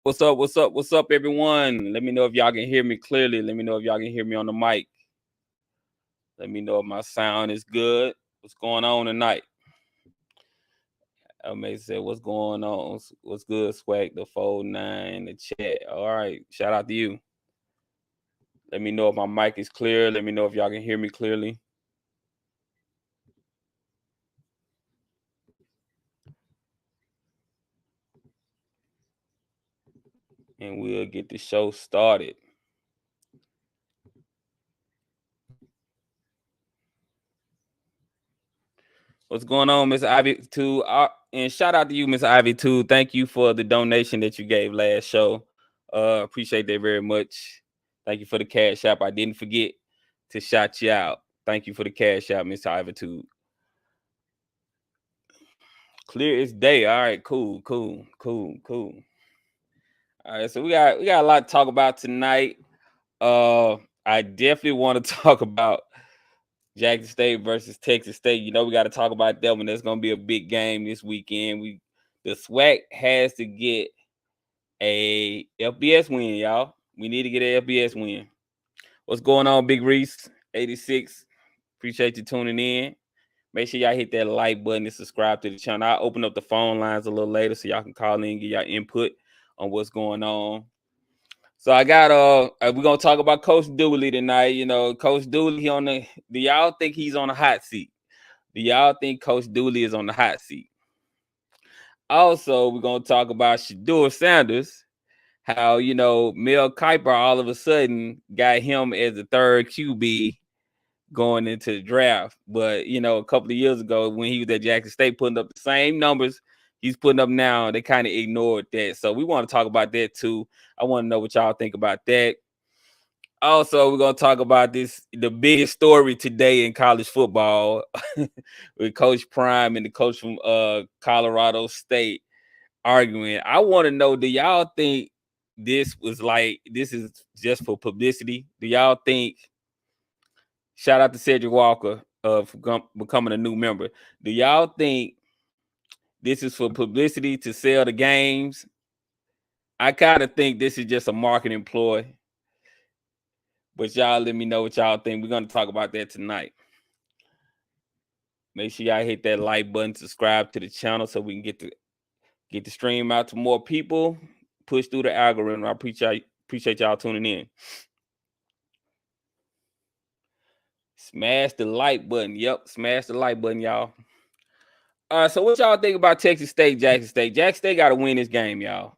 What's up? What's up? What's up, everyone? Let me know if y'all can hear me clearly. Let me know if y'all can hear me on the mic. Let me know if my sound is good. What's going on tonight? I may say, what's going on? What's good, SWAC? The Fold 9 in the chat. All right. Shout out to you. Let me know if my mic is clear. Let me know if y'all can hear me clearly. And we'll get the show started. What's going on, Miss Ivy 2? And shout out to you, Miss Ivy 2. Thank you for the donation that you gave last show. Appreciate that very much. Thank you for the cash app. I didn't forget to shout you out. Thank you for the cash app, Miss Ivy 2. Clear as day. All right, cool. All right, so we got a lot to talk about tonight. I definitely want to talk about Jackson State versus Texas State. You know, we got to talk about that one. That's going to be a big game this weekend. The SWAC has to get a FBS win, y'all. We need to get an FBS win. What's going on, Big Reese 86? Appreciate you tuning in. Make sure y'all hit that like button and subscribe to the channel. I'll open up the phone lines a little later so y'all can call in and get y'all input on what's going on. So I got we're gonna talk about Coach Dooley tonight. You know, Coach Dooley do y'all think he's on the hot seat? Do y'all think Coach Dooley is on the hot seat? Also, we're gonna talk about Shedeur Sanders, how Mel Kiper all of a sudden got him as the third QB going into the draft. But a couple of years ago when he was at Jackson State putting up the same numbers he's putting up now, they kind of ignored that. So we want to talk about that too. I want to know what y'all think about that. Also, we're gonna talk about the biggest story today in college football with Coach Prime and the coach from Colorado State arguing. I want to know, do y'all think this is just for publicity? Do y'all think, shout out to Cedric Walker for becoming a new member, do y'all think this is for publicity to sell the games? I kind of think this is just a marketing ploy. But y'all let me know what y'all think. We're going to talk about that tonight. Make sure y'all hit that like button, subscribe to the channel so we can get the stream out to more people, push through the algorithm. I appreciate y'all tuning in. Smash the like button. Yep, smash the like button, y'all. So what y'all think about Texas State, Jackson State? Jackson State got to win this game, y'all.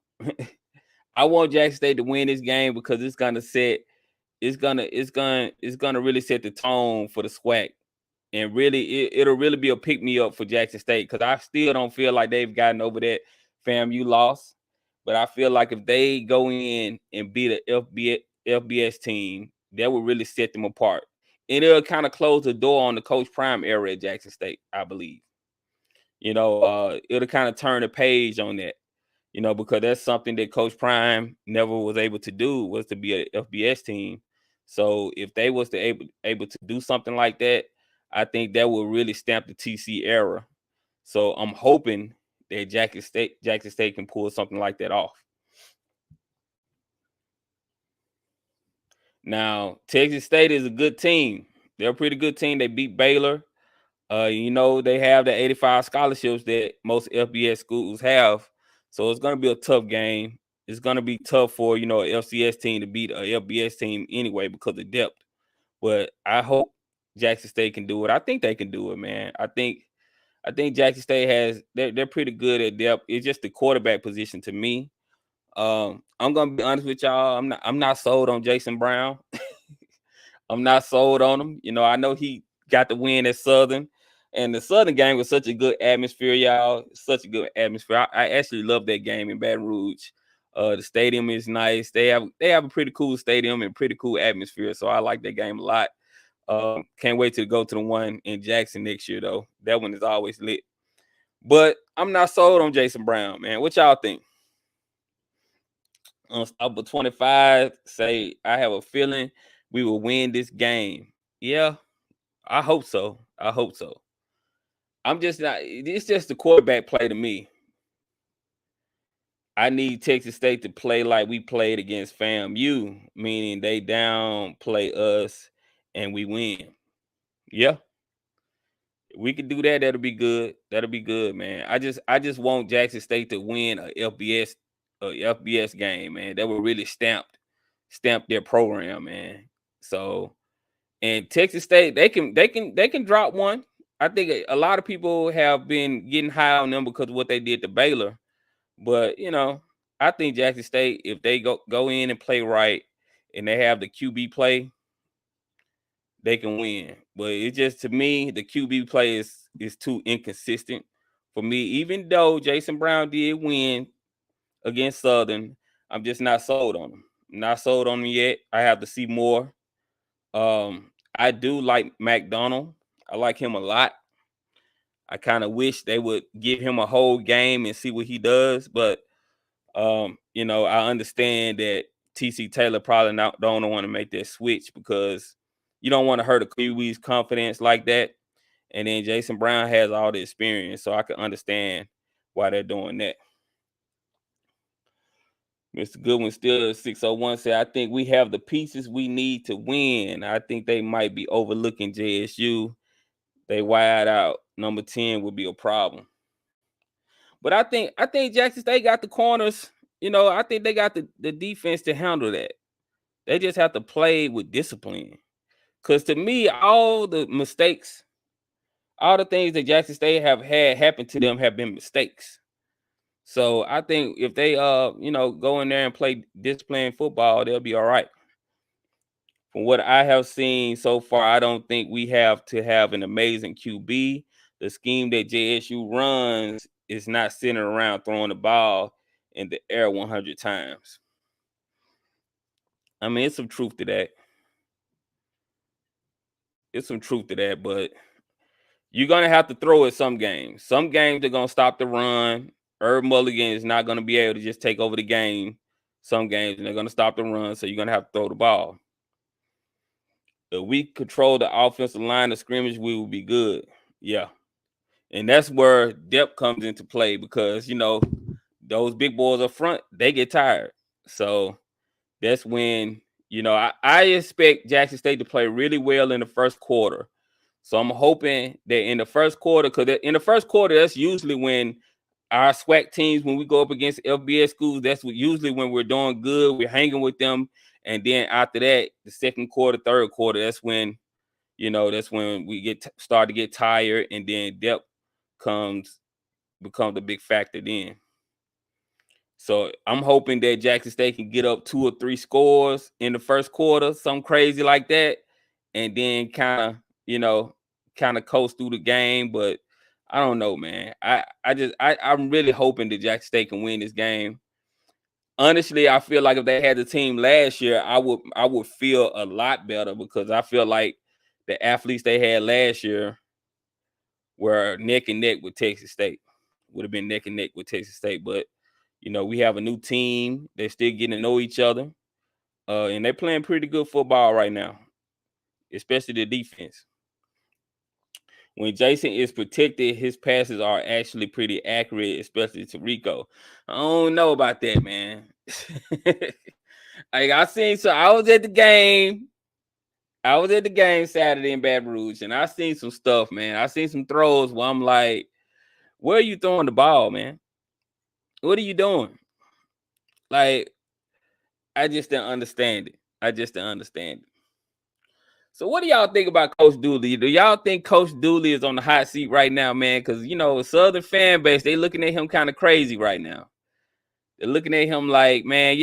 I want Jackson State to win this game because it's gonna really set the tone for the SWAC. And really, it'll really be a pick me up for Jackson State because I still don't feel like they've gotten over that FAMU loss. But I feel like if they go in and beat a FBS team, that would really set them apart. And it'll kind of close the door on the Coach Prime era at Jackson State, I believe. It'll kind of turn the page on that, because that's something that Coach Prime never was able to do, was to be a FBS team. So if they was able to do something like that, I think that will really stamp the TC era. So I'm hoping that Jackson State can pull something like that off. Now, Texas State is a good team. They're a pretty good team. They beat Baylor. They have the 85 scholarships that most FBS schools have. So it's going to be a tough game. It's going to be tough for, an FCS team to beat a FBS team anyway because of depth. But I hope Jackson State can do it. I think they can do it, man. I think Jackson State they're pretty good at depth. It's just the quarterback position to me. I'm gonna be honest with y'all. I'm not sold on Jason Brown. I'm not sold on him. I know he got the win at Southern, and the Southern game was such a good atmosphere, y'all. Such a good atmosphere. I actually love that game in Baton Rouge. The stadium is nice. They have a pretty cool stadium and pretty cool atmosphere. So I like that game a lot. Can't wait to go to the one in Jackson next year, though. That one is always lit. But I'm not sold on Jason Brown, man. What y'all think? Unstoppable 25 say, I have a feeling we will win this game. Yeah, I hope so. I'm just not. It's just the quarterback play to me. I need Texas State to play like we played against FAMU, meaning they downplay us and we win. Yeah, we could do that. That'll be good. That'll be good, man. I just want Jackson State to win a FBS game, man. That would really stamp their program, man. So, and Texas State, they can drop one. I think a lot of people have been getting high on them because of what they did to Baylor. But I think Jackson State, if they go in and play right, and they have the QB play, they can win. But it's just, to me, the QB play is too inconsistent for me. Even though Jason Brown did win against Southern, I'm just not sold on him. Not sold on him yet. I have to see more. I do like McDonald. I like him a lot. I kind of wish they would give him a whole game and see what he does. But I understand that TC Taylor probably don't want to make that switch because you don't want to hurt a QB's confidence like that. And then Jason Brown has all the experience, so I can understand why they're doing that. Mr. Goodwin still 601 said, I think we have the pieces we need to win. I think they might be overlooking JSU. They wide out. Number 10 would be a problem. But I think Jackson State got the corners. I think they got the defense to handle that. They just have to play with discipline. Because to me, all the mistakes, all the things that Jackson State have had happen to them have been mistakes. So I think if they go in there and play disciplined football, they'll be all right. From what I have seen so far, I don't think we have to have an amazing QB. The scheme that JSU runs is not sitting around throwing the ball in the air 100 times. I mean, it's some truth to that. But you're going to have to throw it some games. Some games they're going to stop the run. Herb Mulligan is not going to be able to just take over the game. Some games they're going to stop the run, so you're going to have to throw the ball. If we control the offensive line of scrimmage, we will be good. Yeah. And that's where depth comes into play because, those big boys up front, they get tired. So that's when, I expect Jackson State to play really well in the first quarter. So I'm hoping that in the first quarter, because in the first quarter, that's usually when our SWAC teams, when we go up against FBS schools, that's usually when we're doing good. We're hanging with them. And then after that, the second quarter, third quarter, that's when, we start to get tired, and then depth becomes a big factor then. So I'm hoping that Jackson State can get up 2 or 3 scores in the first quarter, something crazy like that, and then kind of coast through the game. But I don't know, man. I'm really hoping that Jackson State can win this game. Honestly, I feel like if they had the team last year, I would feel a lot better because I feel like the athletes they had last year were neck and neck with Texas State. Would have been neck and neck with Texas State, but we have a new team. They're still getting to know each other, and they're playing pretty good football right now, especially the defense. When Jason is protected, his passes are actually pretty accurate, especially to Rico. I don't know about that, man. I was at the game. I was at the game Saturday in Baton Rouge, and I seen some stuff, man. I seen some throws where I'm like, where are you throwing the ball, man? What are you doing? Like, I just didn't understand it. So what do y'all think about Coach Dooley? Do y'all think Coach Dooley is on the hot seat right now, man? Because, Southern fan base, they looking at him kind of crazy right now. They're looking at him like, man,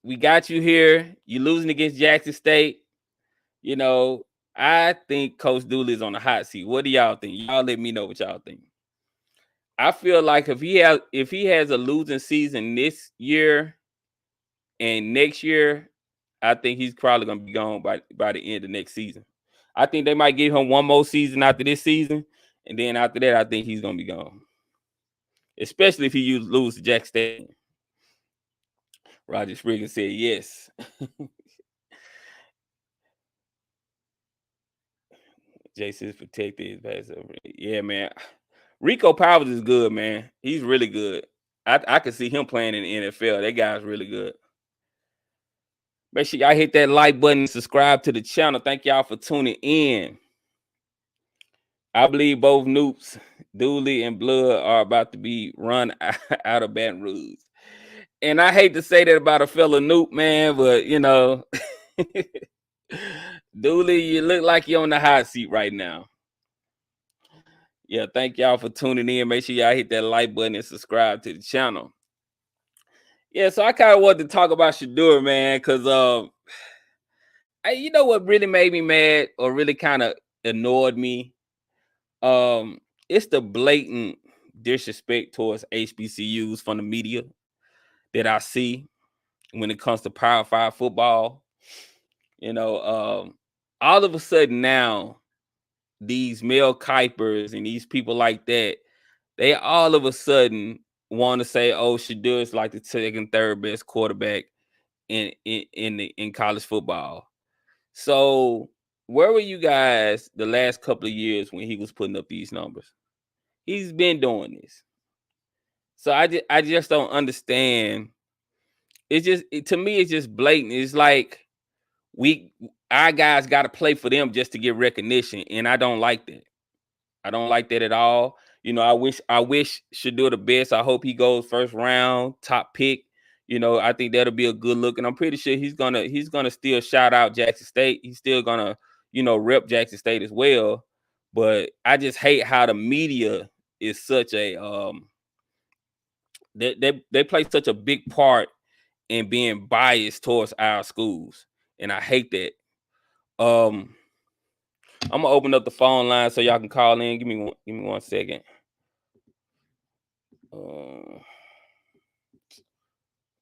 we got you here. You're losing against Jackson State. I think Coach Dooley is on the hot seat. What do y'all think? Y'all let me know what y'all think. I feel like if he has a losing season this year and next year, I think he's probably gonna be gone by the end of next season. I think they might give him one more season after this season, and then after that, I think he's gonna be gone. Especially if he lose to Jack State. Roger Spriggan said yes. Jason's protected. Yeah, man. Rico Powers is good, man. He's really good. I can see him playing in the NFL. That guy's really good. Make sure y'all hit that like button and subscribe to the channel. Thank y'all for tuning in. I believe both Noops, Dooley and Blood, are about to be run out of Baton Rouge. And I hate to say that about a fellow Noop, man, but you know, Dooley, you look like you're on the hot seat right now. Yeah, thank y'all for tuning in. Make sure y'all hit that like button and subscribe to the channel. Yeah, so I kind of wanted to talk about Shedeur, man, because you know what really made me mad or really kind of annoyed me? It's the blatant disrespect towards HBCUs from the media that I see when it comes to Power 5 football. You know, all of a sudden now, these Mel Kipers and these people like that, they all of a sudden want to say, "Oh, Shedeur is like the second, third best quarterback in college football." So, where were you guys the last couple of years when he was putting up these numbers? He's been doing this, so I just don't understand. It's just to me, it's just blatant. It's like our guys got to play for them just to get recognition, and I don't like that. I don't like that at all. You know, I wish Shedeur the best. I hope he goes first round, top pick. You know, I think that'll be a good look, and I'm pretty sure he's gonna still shout out Jackson State. He's still gonna, you know, rep Jackson State as well. But I just hate how the media is such a they play such a big part in being biased towards our schools, and I hate that. I'm gonna open up the phone line so y'all can call in. Give me 1 second.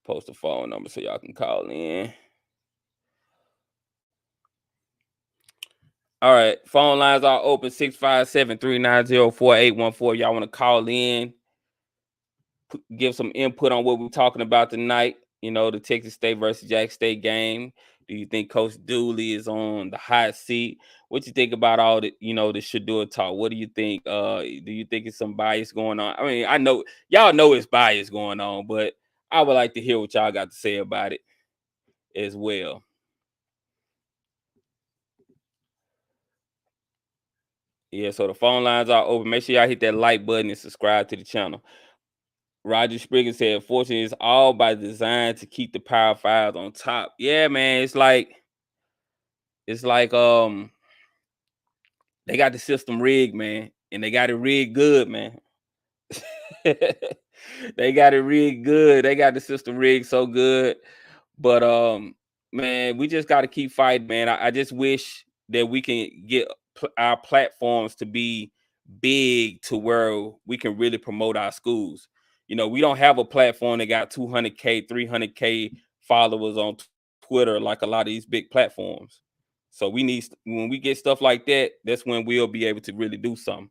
Post the phone number so y'all can call in. All right, phone lines are open 657-390-4814. Y'all want to call in, give some input on what we're talking about tonight. You know, the Texas State versus Jackson State game. Do you think Coach Dooley is on the hot seat? What you think about all the, you know, the Shedeur talk? What do you think? Do you think it's some bias going on? I mean, I know y'all know it's bias going on, but I would like to hear what y'all got to say about it as well. Yeah, so the phone lines are open. Make sure y'all hit that like button and subscribe to the channel. Roger Spriggan said, "Fortunately, it's all by design to keep the Power Fives on top." Yeah, man, it's like they got the system rigged, man, and they got it rigged good, man. They got it rigged good. They got the system rigged so good. But man, we just got to keep fighting, man. I just wish that we can get our platforms to be big to where we can really promote our schools. You know, we don't have a platform that got 200K, 300K followers on Twitter like a lot of these big platforms. So we need, when we get stuff like that, that's when we'll be able to really do something.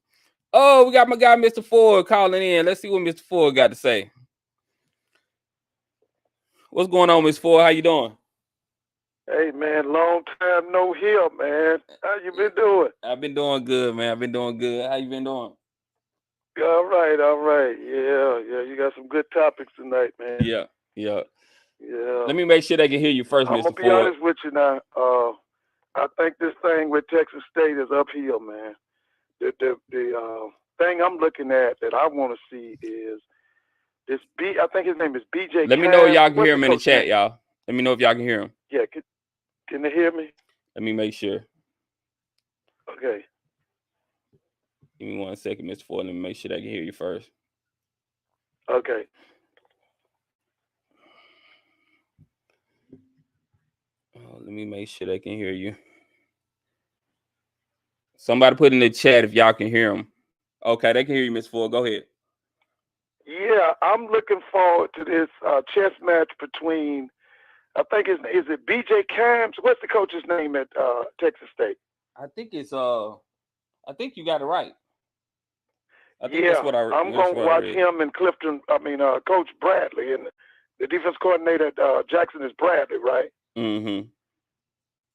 Oh, we got my guy, Mr. Ford, calling in. Let's see what Mr. Ford got to say. What's going on, Mr. Ford? How you doing? Hey, man, long time no hear, man. How you been doing? I've been doing good, man. I've been doing good. How you been doing? All right, all right. Yeah. You got some good topics tonight, man. Yeah. Yeah. Let me make sure they can hear you first, I'm Mr. gonna be Ford. honest with you now. I think this thing with Texas State is uphill, man. The thing I'm looking at that I want to see is this I think his name is BJ. Let me know if y'all can hear him in the chat, y'all. Let me know if y'all can hear him. Yeah, can they hear me? Let me make sure. Okay. Give me 1 second, Mr. Ford. Let me make sure they can hear you first. Okay. Oh, let me make sure they can hear you. Somebody put in the chat if y'all can hear him. Okay, they can hear you, Mr. Ford. Go ahead. Yeah, I'm looking forward to this chess match between, I think is it BJ Cams? What's the coach's name at Texas State? I think it's I think you got it right. I think that's what I'm going to watch him and Coach Bradley, and the defense coordinator at Jackson is Bradley, right? Mm-hmm.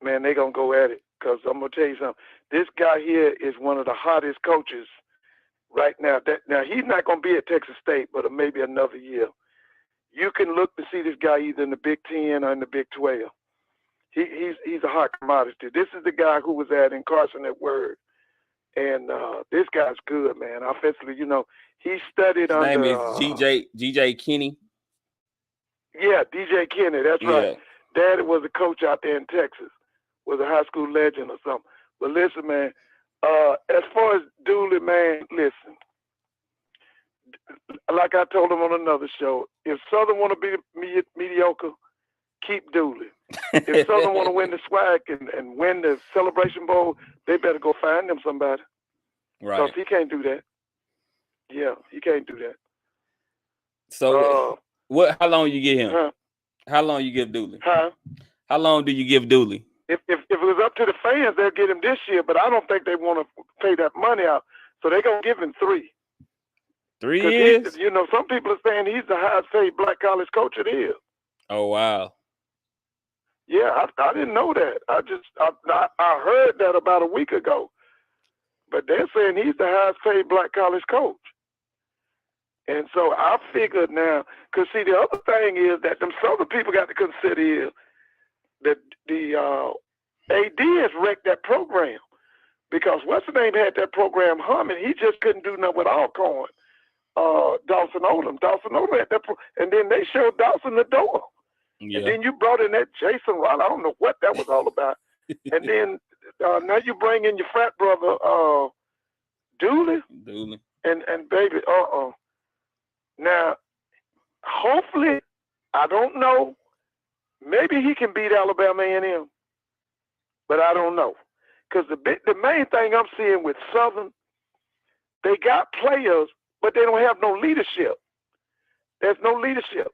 Man, they're going to go at it, because I'm going to tell you something. This guy here is one of the hottest coaches right now. Now he's not going to be at Texas State, but maybe another year. You can look to see this guy either in the Big 10 or in the Big 12. He's a hot commodity. This is the guy who was at Carson at Word. And this guy's good, man. Offensively, he studied His under... name is G.J. Kinney. Yeah, DJ Kinney, that's right. Yeah. Daddy was a coach out there in Texas, was a high school legend or something. But listen, man, as far as Dooley, man, listen. Like I told him on another show, if Southern want to be mediocre, keep Dooley. If Southern want to win the SWAC and win the Celebration Bowl, they better go find them somebody. Right. Because he can't do that. Yeah, he can't do that. So, how long you give him? Huh? How long you give Dooley? Huh? How long do you give Dooley? If it was up to the fans, they'll get him this year, but I don't think they want to pay that money out. So they're going to give him 3. 3 years? Some people are saying he's the highest paid black college coach it is. Oh, wow. Yeah, I didn't know that. I heard that about a week ago. But they're saying he's the highest paid black college coach. And so I figured now, because see, the other thing is that them Southern people got to consider is that the AD has wrecked that program. Because what's the name had that program humming, he just couldn't do nothing with Alcorn. Dawson Odom. Dawson Odom had that, and then they showed Dawson the door. Yeah. And then you brought in that Jason Rod. I don't know what that was all about. And then now you bring in your frat brother, Dooley. And baby, Now, hopefully, I don't know. Maybe he can beat Alabama A&M, but I don't know. Because the main thing I'm seeing with Southern, they got players, but they don't have no leadership. There's no leadership.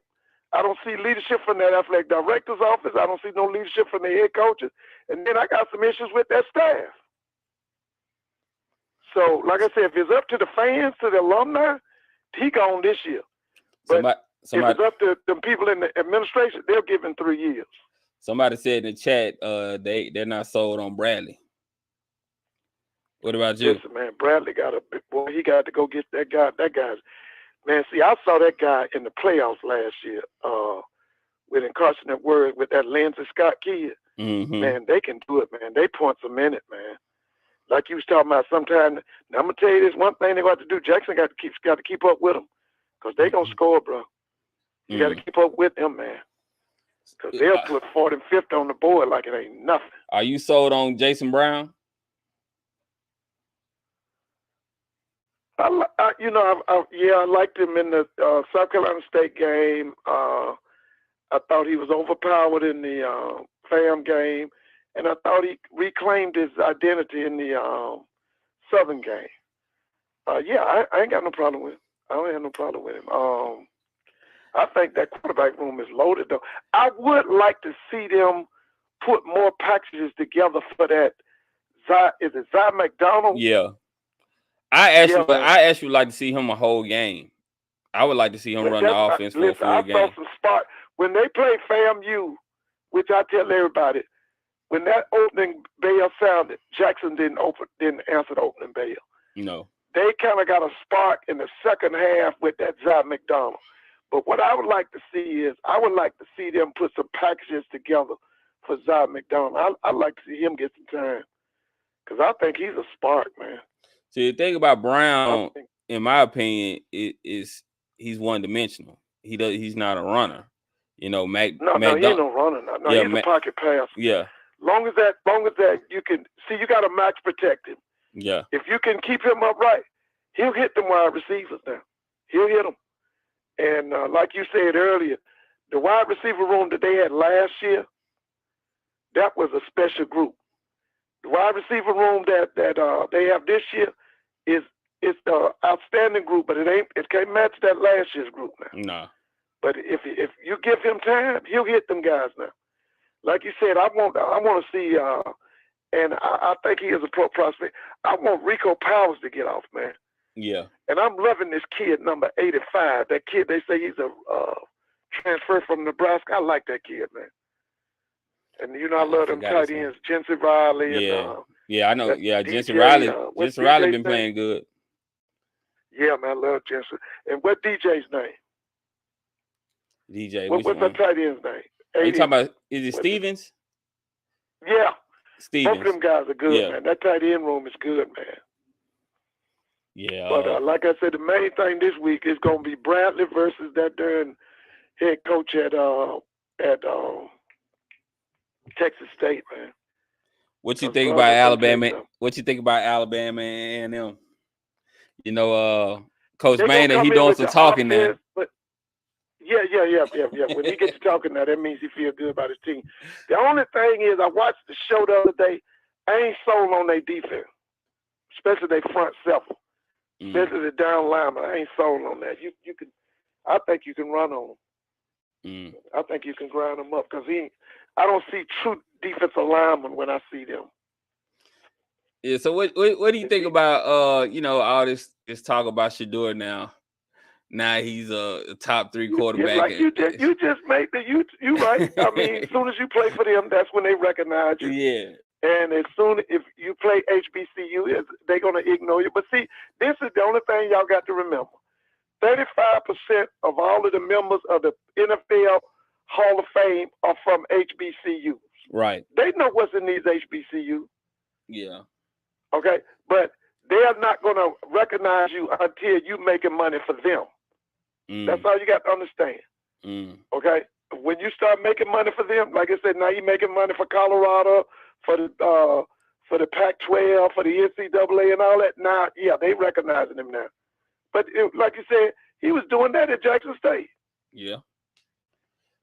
I don't see leadership from that athletic director's office. I don't see no leadership from the head coaches. And then I got some issues with that staff. So, like I said, if it's up to the fans, to the alumni, he gone this year. But if it's up to the people in the administration, they'll give him 3 years. Somebody said in the chat, they're not sold on Bradley. What about you? Listen, man, Bradley got he got to go get that guy. That guy's, man, see, I saw that guy in the playoffs last year with Carson at Word with that Lindsey Scott kid. Mm-hmm. Man, they can do it, man. They points a minute, man. Like you was talking about sometime. Now, I'm going to tell you this one thing they got to do. Jackson got to keep up with them because they going to score, bro. You got to keep up with them, man. Because they'll put 4th and 5th on the board like it ain't nothing. Are you sold on Jason Brown? I liked him in the South Carolina State game. I thought he was overpowered in the FAM game, and I thought he reclaimed his identity in the Southern game. I ain't got no problem with him. I don't have no problem with him. I think that quarterback room is loaded, though. I would like to see them put more packages together for that. Is it Zy McDonald? Yeah. I actually like to see him a whole game. I would like to see him run the offense for a full game. I saw some spot when they played FAMU, which I tell everybody, when that opening bell sounded, Jackson didn't answer the opening bell. No. They kind of got a spark in the second half with that Zy McDonald. But what I would like to see is I would like to see them put some packages together for Zy McDonald. I'd like to see him get some time because I think he's a spark, man. So the thing about Brown, in my opinion, is he's one-dimensional. He's not a runner. He ain't no runner. No, he's a pocket passer. Yeah. Long as that you can see, you got to max protect him. Yeah. If you can keep him upright, he'll hit them wide receivers now. He'll hit them. And like you said earlier, the wide receiver room that they had last year, that was a special group. The wide receiver room that they have this year is the outstanding group, but it can't match that last year's group now. No. But if you give him time, he'll hit them guys now. Like you said, I want to see, and I think he is a pro prospect. I want Rico Powers to get off, man. Yeah. And I'm loving this kid, number 85. That kid, they say he's a transfer from Nebraska. I like that kid, man. And I love them tight ends, Jency Riley. Yeah. And, I know. that Jency DJ, Riley. Jency Riley been thing? playing good. Yeah, man, I love Jensen. And what DJ's name? DJ, What's that tight end's name? Are you 80, talking about? Is it Stevens? Yeah. Stevens. Both of them guys are good, Yeah. man. That tight end room is good, man. Yeah. But like I said, the main thing this week is going to be Bradley versus that darn head coach at Texas State, man. What you think about Alabama? What you think about Alabama and them? You know, Coach Maynard, he doing some talking now. But yeah. When he gets to talking now, that means he feels good about his team. The only thing is, I watched the show the other day. I ain't sold on their defense, especially their front seven, especially the down lineman. I ain't sold on that. You can, I think you can run on them. I think you can grind them up because I don't see true defensive linemen when I see them. Yeah. So what do you think about all this talk about Shedeur now? Now he's a top 3 quarterback. Like you just made you right. I mean, as soon as you play for them, that's when they recognize you. Yeah. And as soon if you play HBCU, they're gonna ignore you. But see, this is the only thing y'all got to remember. 35% of all of the members of the NFL Hall of Fame are from HBCUs. Right. They know what's in these HBCUs. Yeah. Okay, but they are not gonna recognize you until you making money for them. That's all you got to understand. Okay? When you start making money for them, like I said, now you're making money for Colorado, for the Pac-12, for the NCAA and all that. Now, yeah, they recognizing him now. But like you said, he was doing that at Jackson State. Yeah.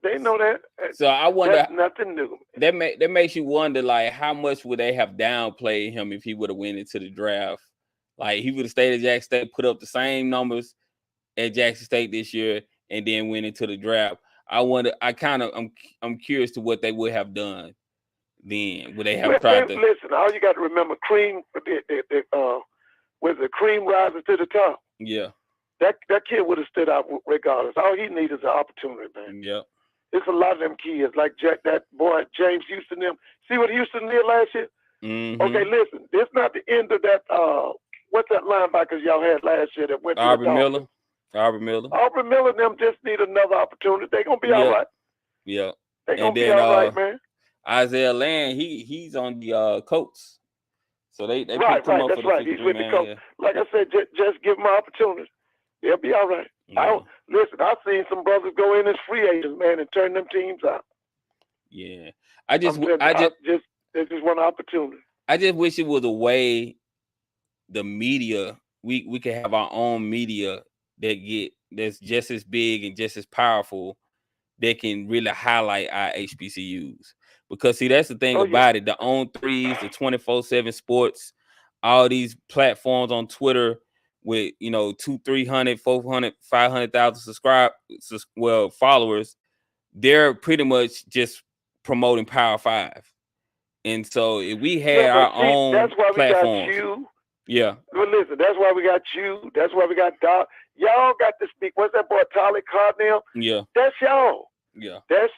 They know that. So I wonder. That's nothing new. That makes you wonder, like, how much would they have downplayed him if he would have went into the draft? Like, he would have stayed at Jackson State, put up the same numbers at Jackson State this year, and then went into the draft. I wonder. I'm curious to what they would have done then. Would they have tried to listen? All you got to remember, cream. Was the cream rises to the top? Yeah. That kid would have stood out regardless. All he needs is an opportunity, man. Yeah. It's a lot of them kids like that boy James Houston. Them see what Houston did last year. Mm-hmm. Okay, listen. This not the end of that. What's that linebackers y'all had last year that went to Aubrey the Miller? Aubrey Miller. Them just need another opportunity. They gonna be all right. Yeah. They gonna be all right, man. Isaiah Land, he's on the Colts. So they picked him up That's for the right. He's with the Colts. Yeah. Like I said, just give him an opportunity. They'll be all right. Yeah. I've seen some brothers go in as free agents, man, and turn them teams out. Yeah. This is one opportunity. I just wish it was a way the media, we could have our own media that's just as big and just as powerful that can really highlight our HBCUs. Because see, that's the thing about it. The On3s, the 24/7 sports, all these platforms on Twitter with 200, 300, 400, 500,000 followers, they're pretty much just promoting Power 5. And so if we had our own that's why platforms, we got you. Yeah. Well, listen, that's why we got you. That's why we got Doc. Y'all got to speak. What's that boy, Tyler Cardinal? Yeah. That's y'all. Yeah. That's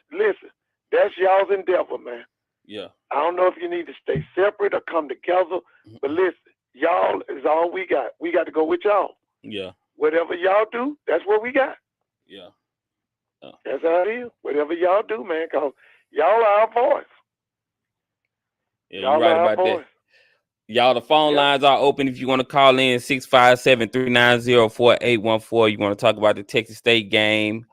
y'all's endeavor, man. Yeah. I don't know if you need to stay separate or come together, but listen, y'all is all we got. We got to go with y'all. Yeah. Whatever y'all do, that's what we got. Yeah. That's how it is. Whatever y'all do, man, because y'all are our voice. Yeah, you're right about that. Y'all, the phone lines are open if you want to call in 657-390-4814. You want to talk about the Texas State game.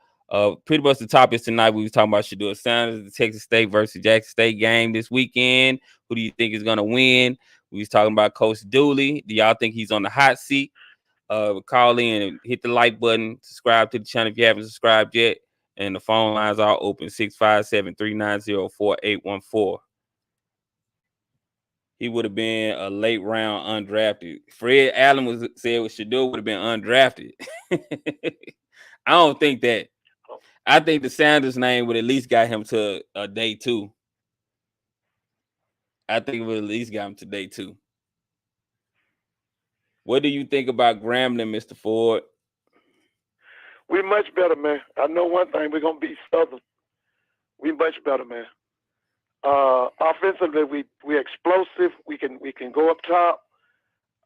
Pretty much the topics tonight, we was talking about Shedeur Sanders, the Texas State versus Jackson State game this weekend. Who do you think is going to win? We was talking about Coach Dooley. Do y'all think he's on the hot seat? Call in and hit the like button. Subscribe to the channel if you haven't subscribed yet. And the phone lines are open, 657-390-4814. He would have been a late round undrafted. Fred Allen said Shedeur would have been undrafted. I don't think that. I think the Sanders name would at least got him to day 2. I think it would at least got him to day 2. What do you think about Grambling, Mr. Ford? We're much better, man. I know one thing. We're going to beat Southern. We're much better, man. Offensively, we're explosive. We can go up top.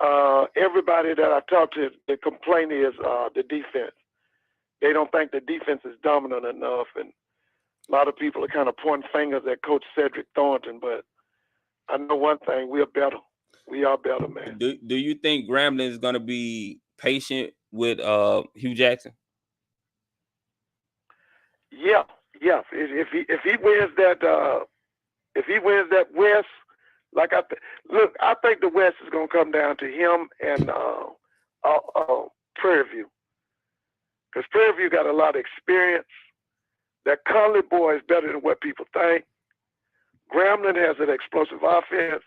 Everybody that I talk to, the complaint is the defense. They don't think the defense is dominant enough, and a lot of people are kind of pointing fingers at Coach Cedric Thornton. But I know one thing: we are better. We are better, man. Do you think Grambling is going to be patient with Hugh Jackson? Yeah. If he wins that West, like I think the West is gonna come down to him and Prairie View, because Prairie View got a lot of experience. That Conley boy is better than what people think. Grambling has an explosive offense,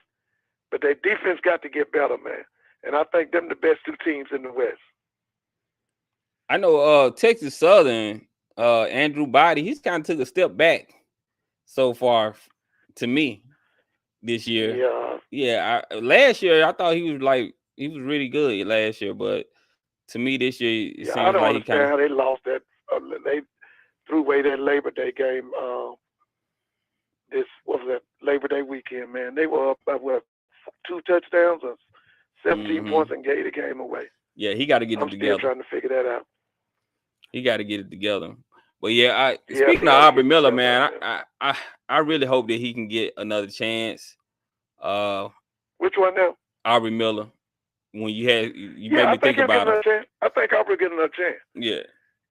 but their defense got to get better, man. And I think them the best two teams in the West. I know Texas Southern, Andrew Body, he's kind of took a step back so far to me this year. Yeah. Last year I thought he was really good last year, but to me this year it seems I don't like he understand how they lost that. They threw away that Labor Day game. This was that Labor Day weekend, man. They were up by what, 2 touchdowns or 17 points and gave the game away. Yeah, he got to get it together. I'm still trying to figure that out. He got to get it together. But speaking of Aubrey Miller, man, I really hope that he can get another chance. Which one now? Aubrey Miller. When you made me think about it. I think Aubrey gets another chance.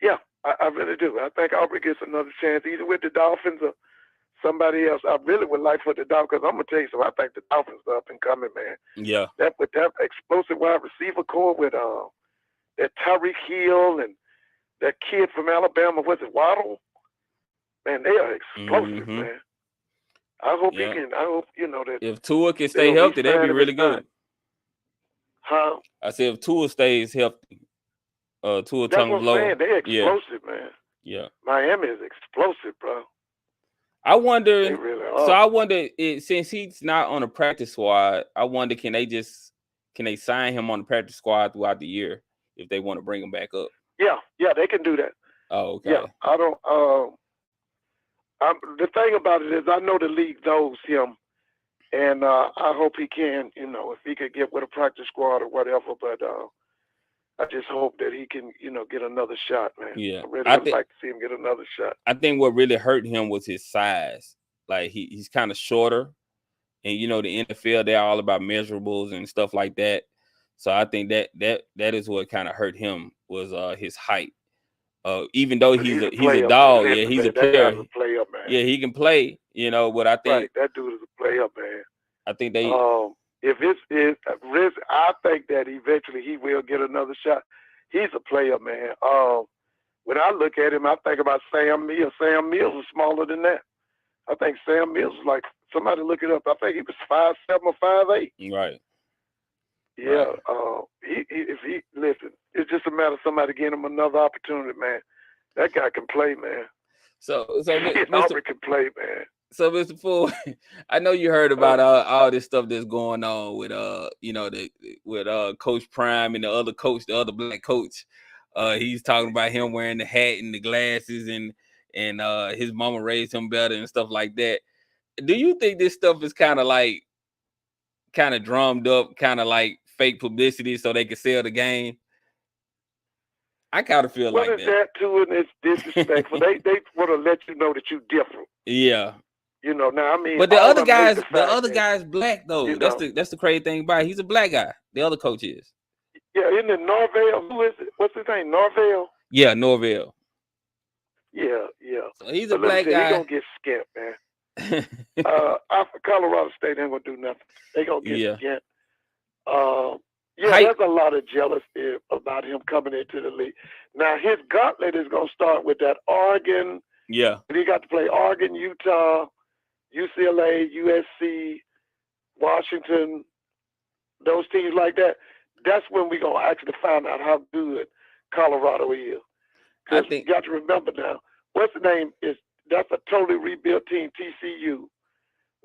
Yeah, I really do. I think Aubrey gets another chance, either with the Dolphins or somebody else. I really would like for the Dolphins, because I'm gonna tell you something. I think the Dolphins are up and coming, man. Yeah. With that explosive wide receiver core with that Tyreek Hill and that kid from Alabama, was it Waddle? Man, they are explosive, man. I hope he can. I hope that if Tua can stay healthy, that'd be really good. Huh? I said if Tua stays healthy, Tua That's what I'm saying. They're explosive, man. Yeah. Miami is explosive, bro. I wonder. They really are. So I wonder, since he's not on a practice squad, I wonder can they sign him on the practice squad throughout the year if they want to bring him back up? Yeah, they can do that. Oh, okay. Yeah, I don't. The thing about it is, I know the league knows him, and I hope he can. If he could get with a practice squad or whatever. But I just hope that he can, get another shot, man. Yeah, I really would like to see him get another shot. I think what really hurt him was his size. Like he's kind of shorter, and the NFL, they're all about measurables and stuff like that. So I think that is what kind of hurt him was his height. Even though he's a dog, man. He's a player. That guy's a player, man. Yeah, he can play. But I think that dude is a player, man. I think they. If it's risk, I think that eventually he will get another shot. He's a player, man. When I look at him, I think about Sam Mills. Sam Mills was smaller than that. I think Sam Mills was like, somebody look it up. I think he was 5'7" or 5'8". Right. Yeah. If he listen, it's just a matter of somebody getting him another opportunity, man. That guy can play, man. So Aubrey can play, man. So, Mr. Fool, I know you heard about all this stuff that's going on with with Coach Prime and the other black coach. He's talking about him wearing the hat and the glasses and his mama raised him better and stuff like that. Do you think this stuff is kind of drummed up, kind of like fake publicity so they can sell the game? I kind of feel like that. What is that too? And it's disrespectful. they want to let you know that you're different. Yeah. Now I mean. But the other guy's black though. That's the crazy thing about it. He's a black guy. The other coach is. Yeah, isn't it Norvell? Who is it? What's his name? Norvell? Yeah, Norvell. Yeah. So he's a black guy. He's gonna get skipped, man. Colorado State ain't gonna do nothing. They gonna get skipped. There's a lot of jealousy about him coming into the league. Now his gauntlet is gonna start with that Oregon. Yeah. He got to play Oregon, Utah, UCLA, USC, Washington, those teams like that. That's when we're going to actually find out how good Colorado is. Because you got to remember now, what's the name? That's a totally rebuilt team, TCU.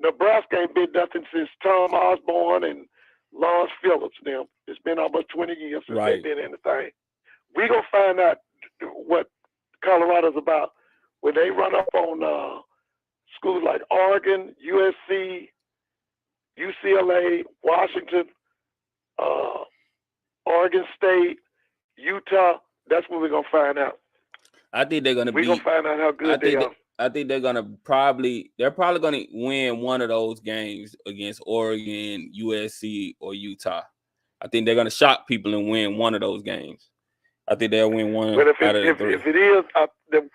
Nebraska ain't been nothing since Tom Osborne and Lawrence Phillips. Now, it's been almost 20 years since they've been anything. We're going to find out what Colorado's about when they run up on schools like Oregon, USC, UCLA, Washington, Oregon State, Utah. That's what we're gonna find out. I think they're gonna We're gonna find out how good they are. I think they're probably gonna win one of those games against Oregon, USC, or Utah. I think they're gonna shock people and win one of those games. I think they'll win one But out of the three. If it is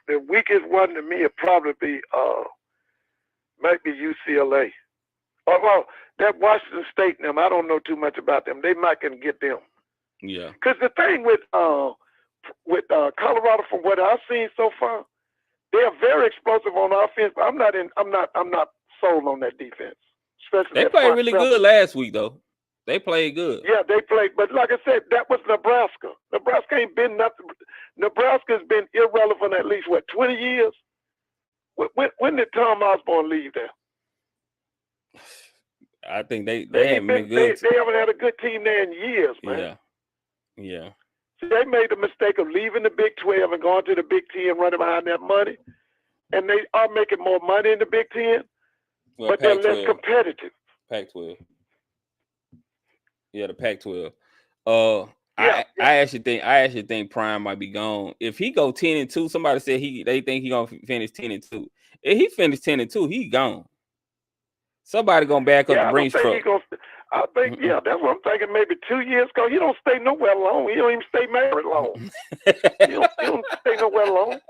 the weakest one to me, it'd probably be might be UCLA. Well, that Washington State and them, I don't know too much about them. They might can get them. Yeah. Because the thing with Colorado, from what I've seen so far, they are very explosive on offense. But I'm not sold on that defense. Especially they played really good last week though. They played good. Yeah, they played, but like I said, that was Nebraska. Nebraska ain't been nothing. Nebraska's been irrelevant at least 20 years. When did Tom Osborne leave there? I think they haven't been good. They haven't had a good team there in years, man. Yeah. So they made the mistake of leaving the Big 12 and going to the Big 10, running behind that money, and they are making more money in the Big 10, but they're less competitive. Pac-12. Yeah, the Pac-12. I actually think Prime might be gone. If he go 10-2, somebody said they think he gonna finish 10-2. If he finished 10-2, he gone. Somebody gonna back up the Brinks truck. I think that's what I'm thinking. Maybe 2 years ago, he don't stay nowhere long. He don't even stay married long. he don't stay nowhere long.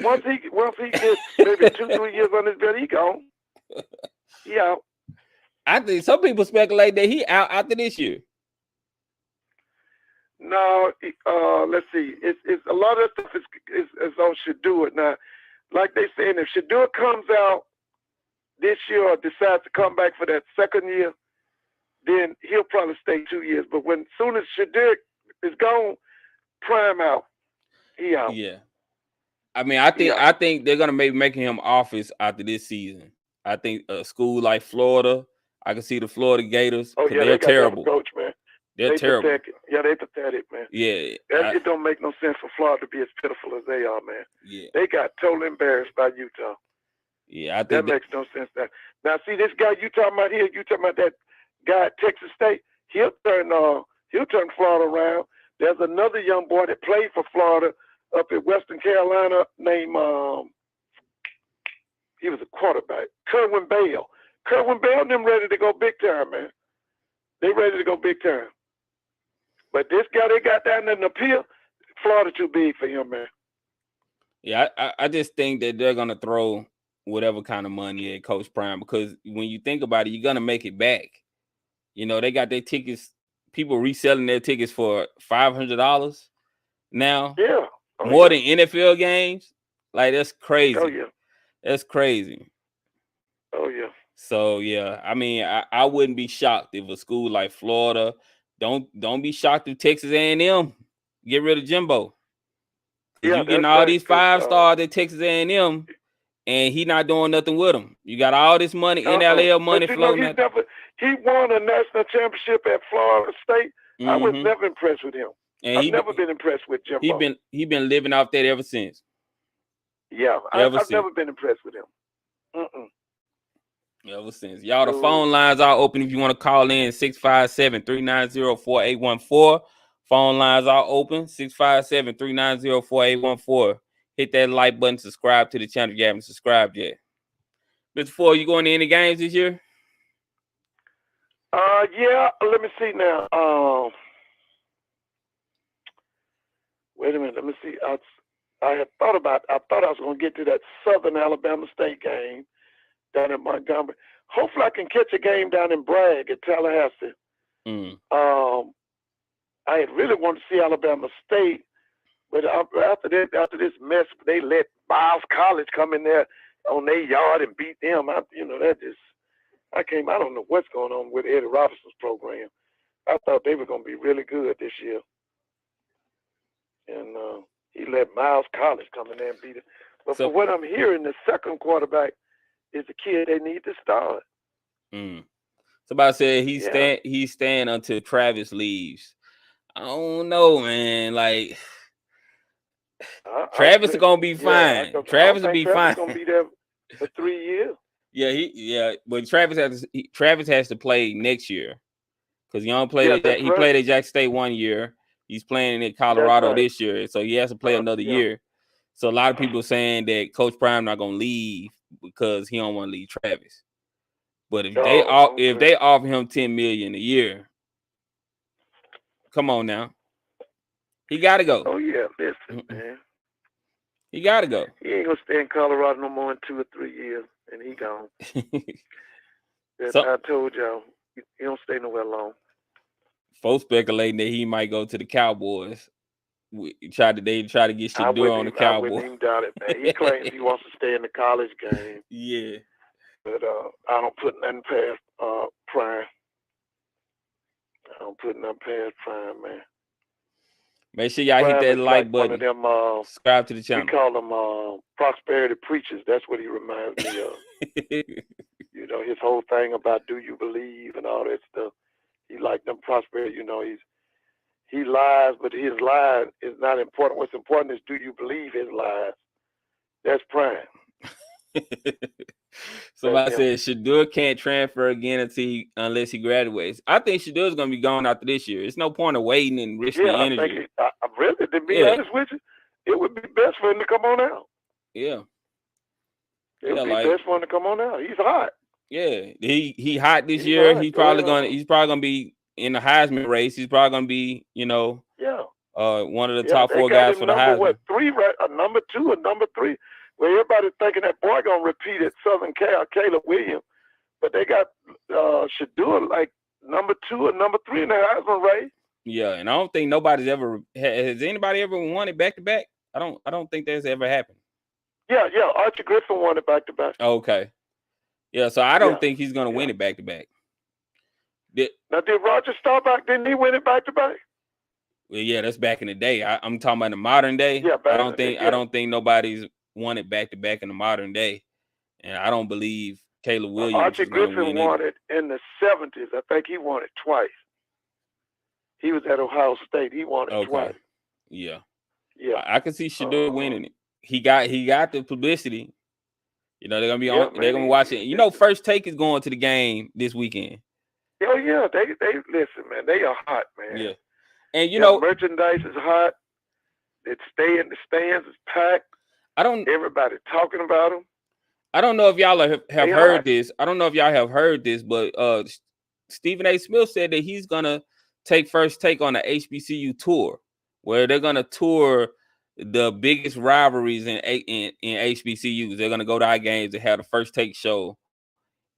Once he gets maybe 2-3 years on his bed, he gone. He out. I think some people speculate that he out after this year. No, let's see. It's a lot of stuff is on Shedeur now. Like they saying, if Shedeur comes out this year or decides to come back for that second year, then he'll probably stay 2 years. But soon as Shedeur is gone, Prime out. He out. Yeah. I mean, I think they're gonna maybe making him office after this season. I think a school like Florida, I can see the Florida Gators. Oh yeah, they're terrible. Coach, man. They're terrible. Pathetic. Yeah, they pathetic, man. Yeah. It don't make no sense for Florida to be as pitiful as they are, man. Yeah. They got totally embarrassed by Utah. Yeah, I think that makes no sense. Now, see this guy you talking about here. You talking about that guy at Texas State? He'll turn Florida around. There's another young boy that played for Florida up at Western Carolina named he was a quarterback, Kerwin Bell. Kerwin Bell and them ready to go big time, man. They ready to go big time. But this guy they got down in the pier, Florida too big for him, man. Yeah, I just think that they're gonna throw whatever kind of money at Coach Prime, because when you think about it, you're gonna make it back. You know, they got their tickets, people reselling their tickets for $500 now. Yeah. More than NFL games. Like, that's crazy. Oh yeah. That's crazy. Oh yeah. So yeah, I mean, I wouldn't be shocked if a school like Florida, don't be shocked if Texas A&M get rid of Jimbo. Yeah, you getting all these 5 stars at Texas A&M, and he not doing nothing with them. You got all this money, NIL money floating. He won a national championship at Florida State. I was never impressed with him. And I've never been impressed with Jimbo. He been living off that ever since. Yeah, I've never been impressed with him. Ever since. Y'all, the phone lines are open if you want to call in. 657-390-4814. Phone lines are open. 657-390-4814. Hit that like button. Subscribe to the channel if you haven't subscribed yet. Mr. Ford, you going to any games this year? Yeah. Let me see now. Wait a minute. Let me see. I thought I was going to get to that Southern Alabama State game down in Montgomery. Hopefully I can catch a game down in Bragg at Tallahassee. I had really wanted to see Alabama State, but after this mess, they let Miles College come in there on their yard and beat them. I don't know what's going on with Eddie Robinson's program. I thought they were going to be really good this year. And he let Miles College come in there and beat it. But for what I'm hearing, the second quarterback is the kid they need to start. Somebody said he's staying until Travis leaves. I don't know, man. Like, Travis is gonna be fine. Travis will be fine. Gonna be there for 3 years. Yeah, but Travis has to play next year. because Young played that's he right. played at Jackson State 1 year. He's playing in Colorado this year, so he has to play another year. So a lot of people saying that Coach Prime not gonna leave because he don't want to leave Travis. But if they offer him $10 million a year, come on now, he got to go. Oh yeah, listen, man, he got to go. He ain't gonna stay in Colorado no more in 2 or 3 years, and he gone. I told y'all, he don't stay nowhere long. Folks speculating that he might go to the Cowboys. They try to get Shedeur on the Cowboys. I wouldn't even doubt it, man. He claims he wants to stay in the college game. Yeah. But I don't put nothing past Prime. I don't put nothing past Prime, man. Make sure y'all hit that like button. One of them, subscribe to the channel. We call them prosperity preachers. That's what he reminds me of. You know, his whole thing about do you believe and all that stuff. He like them prosperity. You know, he lies, but his lie is not important. What's important is do you believe his lies? That's Prime. Somebody said Shedeur can't transfer again unless he graduates. I think Shedeur's gonna be gone after this year. It's no point of waiting and risking the energy. I really, to be honest with you, it would be best for him to come on out. Yeah. It would be best for him to come on out. He's hot. Yeah, he hot this year. He's probably gonna be in the Heisman race. He's probably gonna be, one of the top 4 guys for the Heisman. What, 3, right? Number 2 or number 3. Well, everybody's thinking that boy gonna repeat at Southern Cal, Caleb Williams, but they got Shedeur like number 2 or number 3 in the Heisman race. Yeah, and I don't think has anybody ever won it back to back. I don't think that's ever happened. Yeah, Archie Griffin won it back to back. Okay. Yeah, so I don't think he's gonna win it back to back. Now, did Roger Staubach, didn't he win it back to back? Well, yeah, that's back in the day. I'm talking about the modern day. Yeah, I don't think nobody's won it back to back in the modern day, and I don't believe Caleb Williams. Archie Griffin won it in the 70s. I think he won it twice. He was at Ohio State. He won it twice. Yeah. I can see Shedeur winning it. He got the publicity. You know, they're gonna be they're gonna watch it. You know, First Take is going to the game this weekend. Oh yeah, they listen, man. They are hot, man. Yeah, and you know, merchandise is hot. It stay in the stands is packed. Everybody talking about them. I don't know if y'all have heard this. I don't know if y'all have heard this, but Stephen A. Smith said that he's gonna take First Take on the HBCU tour, where they're gonna tour the biggest rivalries in HBCUs. They're gonna go to our games and have the First Take show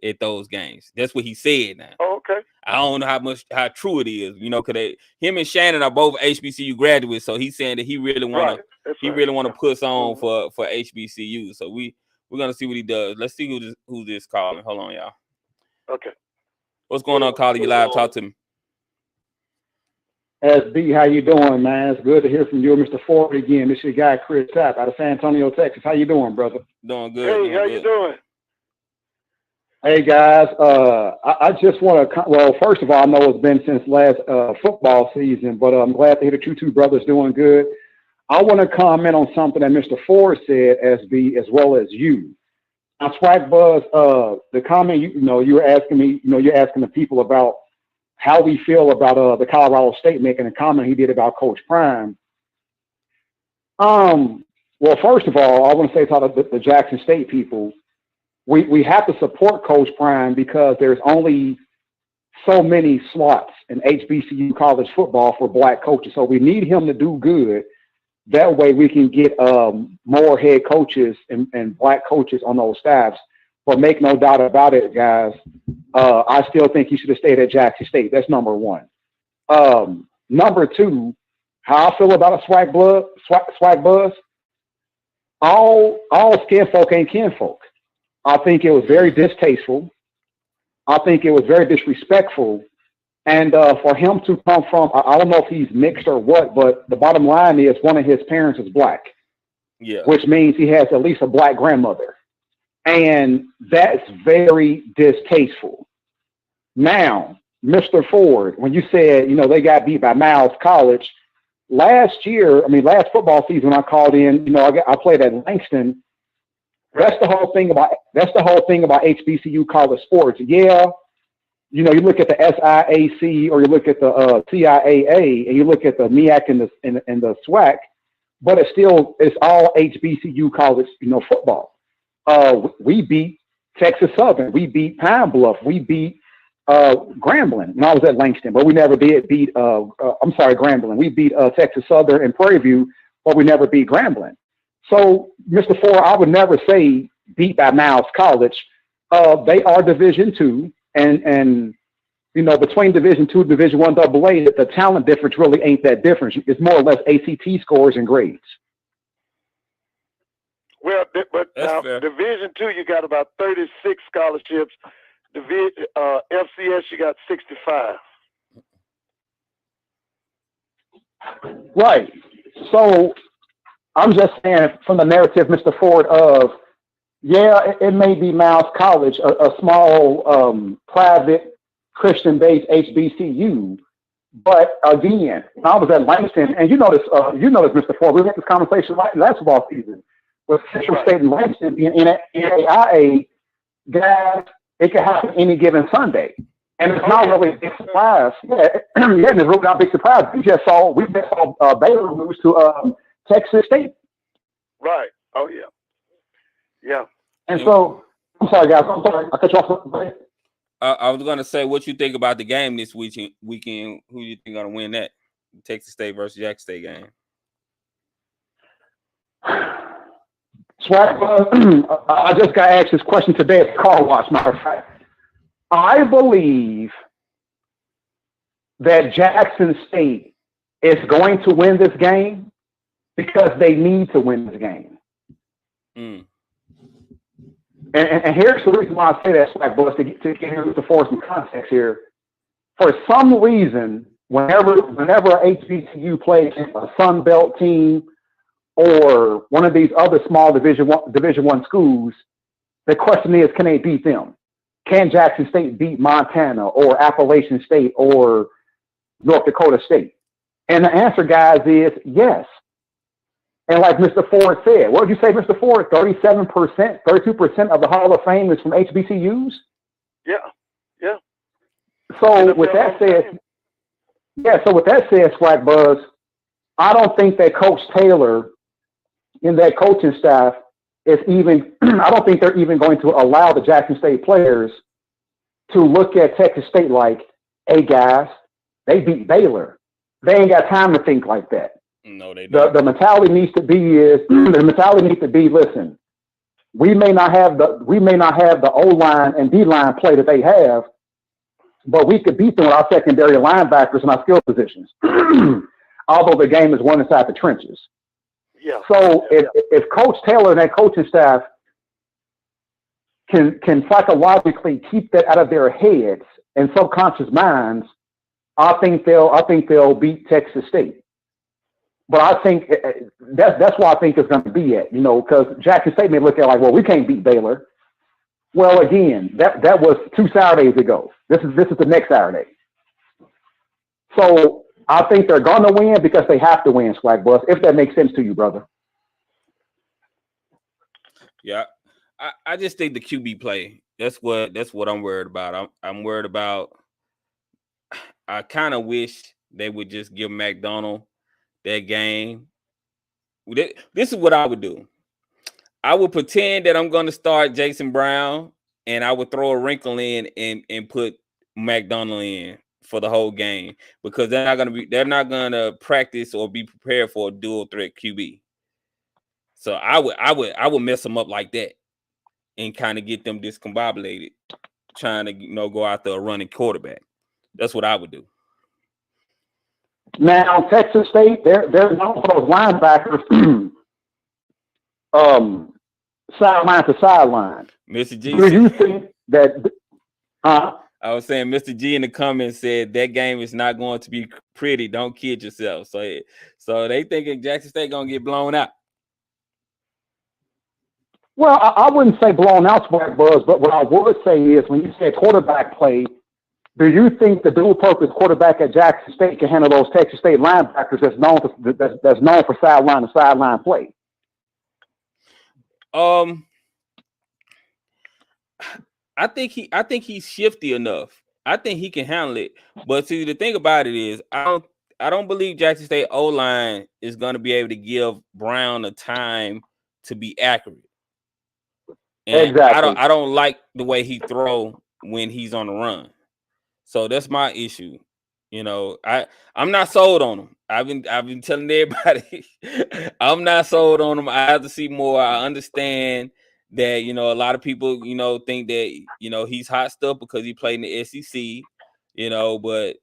at those games. That's what he said now. Oh, okay. I don't know how true it is, you know, because him and Shannon are both HBCU graduates, so he's saying that he really want to push on for HBCU. So we're gonna see what he does. Let's see who this calling. Hold on, y'all. Okay. What's going on, caller? You live? Talk to me. SB, how you doing, man? It's good to hear from you, Mr. Ford, again. This is your guy, Chris Tapp, out of San Antonio, Texas. How you doing, brother? Doing good. Hey, how you doing? Hey, guys. I just want to, well, first of all, I know it's been since last football season, but I'm glad to hear that you two brothers doing good. I want to comment on something that Mr. Ford said, SB, as well as you. Now, SWAC Buzz, the comment, you were asking me, you're asking the people about how we feel about the Colorado State making a comment he did about Coach Prime. Well, first of all, I want to say to the Jackson State people, we have to support Coach Prime because there's only so many slots in HBCU college football for black coaches. So we need him to do good. That way we can get more head coaches and black coaches on those staffs. But make no doubt about it, guys, I still think he should have stayed at Jackson State. That's number one. Number two, how I feel about a SWAC Buzz, all skin folk ain't kinfolk. I think it was very distasteful. I think it was very disrespectful. And for him to come from, I don't know if he's mixed or what, but the bottom line is one of his parents is black. Yeah. Which means he has at least a black grandmother. And that's very distasteful. Now, Mr. Ford, when you said, they got beat by Miles College, last football season when I called in, I played at Langston. That's the whole thing about HBCU college sports. Yeah, you look at the SIAC or you look at the CIAA and you look at the MEAC and the SWAC, but it's all HBCU college, football. We beat Texas Southern, we beat Pine Bluff, we beat Grambling when I was at Langston, but we never beat Grambling. We beat Texas Southern and Prairie View, but we never beat Grambling. So, Mr. Ford, I would never say beat by Miles College. They are Division II, and between Division II and Division I AA, the talent difference really ain't that different. It's more or less ACT scores and grades. Well, but now Division II, you got about 36 scholarships. FCS, you got 65. Right. So I'm just saying from the narrative, Mr. Ford, of, it may be Miles College, a small private Christian-based HBCU, but again, when I was at Langston, and you know this, Mr. Ford, we had this conversation last football season with Central State and Langston in NAIA, guys. It can happen any given Sunday, and it's not really a big surprise. Yeah, and it's really not a big surprise. We just saw Baylor lose to Texas State. Right. Oh yeah. Yeah. And so, I'm sorry, guys. I'm sorry. I cut you off. I was going to say, what you think about the game this weekend? Who you think going to win that? Texas State versus Jackson State game. SWAC, I just got asked this question today at the car wash, matter of fact. I believe that Jackson State is going to win this game because they need to win this game. And here's the reason why I say that, SWAC boys, to get to force some context here. For some reason, whenever HBCU plays a Sun Belt team or one of these other small Division I schools, the question is, can they beat them? Can Jackson State beat Montana or Appalachian State or North Dakota State? And the answer, guys, is yes. And like Mr. Ford said, what did you say, Mr. Ford? 37%, 32% of the Hall of Fame is from HBCUs? Yeah. Yeah. So with that said, SWAC Buzz, I don't think that Coach Taylor and that coaching staff is even, I don't think they're even going to allow the Jackson State players to look at Texas State like, hey guys, they beat Baylor. They ain't got time to think like that. No, they don't. The mentality needs to be, listen, we may not have the O-line and D-line play that they have, but we could beat them with our secondary linebackers and our skill positions. Although the game is won inside the trenches. Yeah. So if Coach Taylor and that coaching staff can psychologically keep that out of their heads and subconscious minds, I think they'll beat Texas State. But I think that's why I think it's going to be at, because Jackson State may look at it like, well, we can't beat Baylor. Well, again, that was 2 Saturdays ago. This is the next Saturday. So I think they're going to win because they have to win, SWAC Bus, if that makes sense to you, brother. Yeah, I just think the QB play. That's what I'm worried about. I'm worried about. I kind of wish they would just give McDonald that game. This is what I would do. I would pretend that I'm going to start Jason Brown, and I would throw a wrinkle in and put McDonald in for the whole game, because they're not gonna practice or be prepared for a dual threat QB. So I would mess them up like that and kind of get them discombobulated, trying to go out there a running quarterback. That's what I would do. Now Texas State, they're known for those linebackers, sideline to sideline. Mr. G, do you think that? I was saying, Mr. G in the comments said that game is not going to be pretty. Don't kid yourself. So they thinking Jackson State gonna get blown out. Well, I wouldn't say blown out, SWAC Buzz, but what I would say is, when you say quarterback play, do you think the dual-purpose quarterback at Jackson State can handle those Texas State linebackers that's known for sideline to sideline play? I think he's shifty enough I think he can handle it. But see, the thing about it is, I don't believe Jackson State O-line is going to be able to give Brown a time to be accurate. And Exactly. I don't like the way he throw when he's on the run. So that's my issue. You know, I'm not sold on him. I've been telling everybody I'm not sold on him. I have to see more. I understand that, you know, a lot of people, you know, think that, you know, he's hot stuff because he played in the SEC, you know, but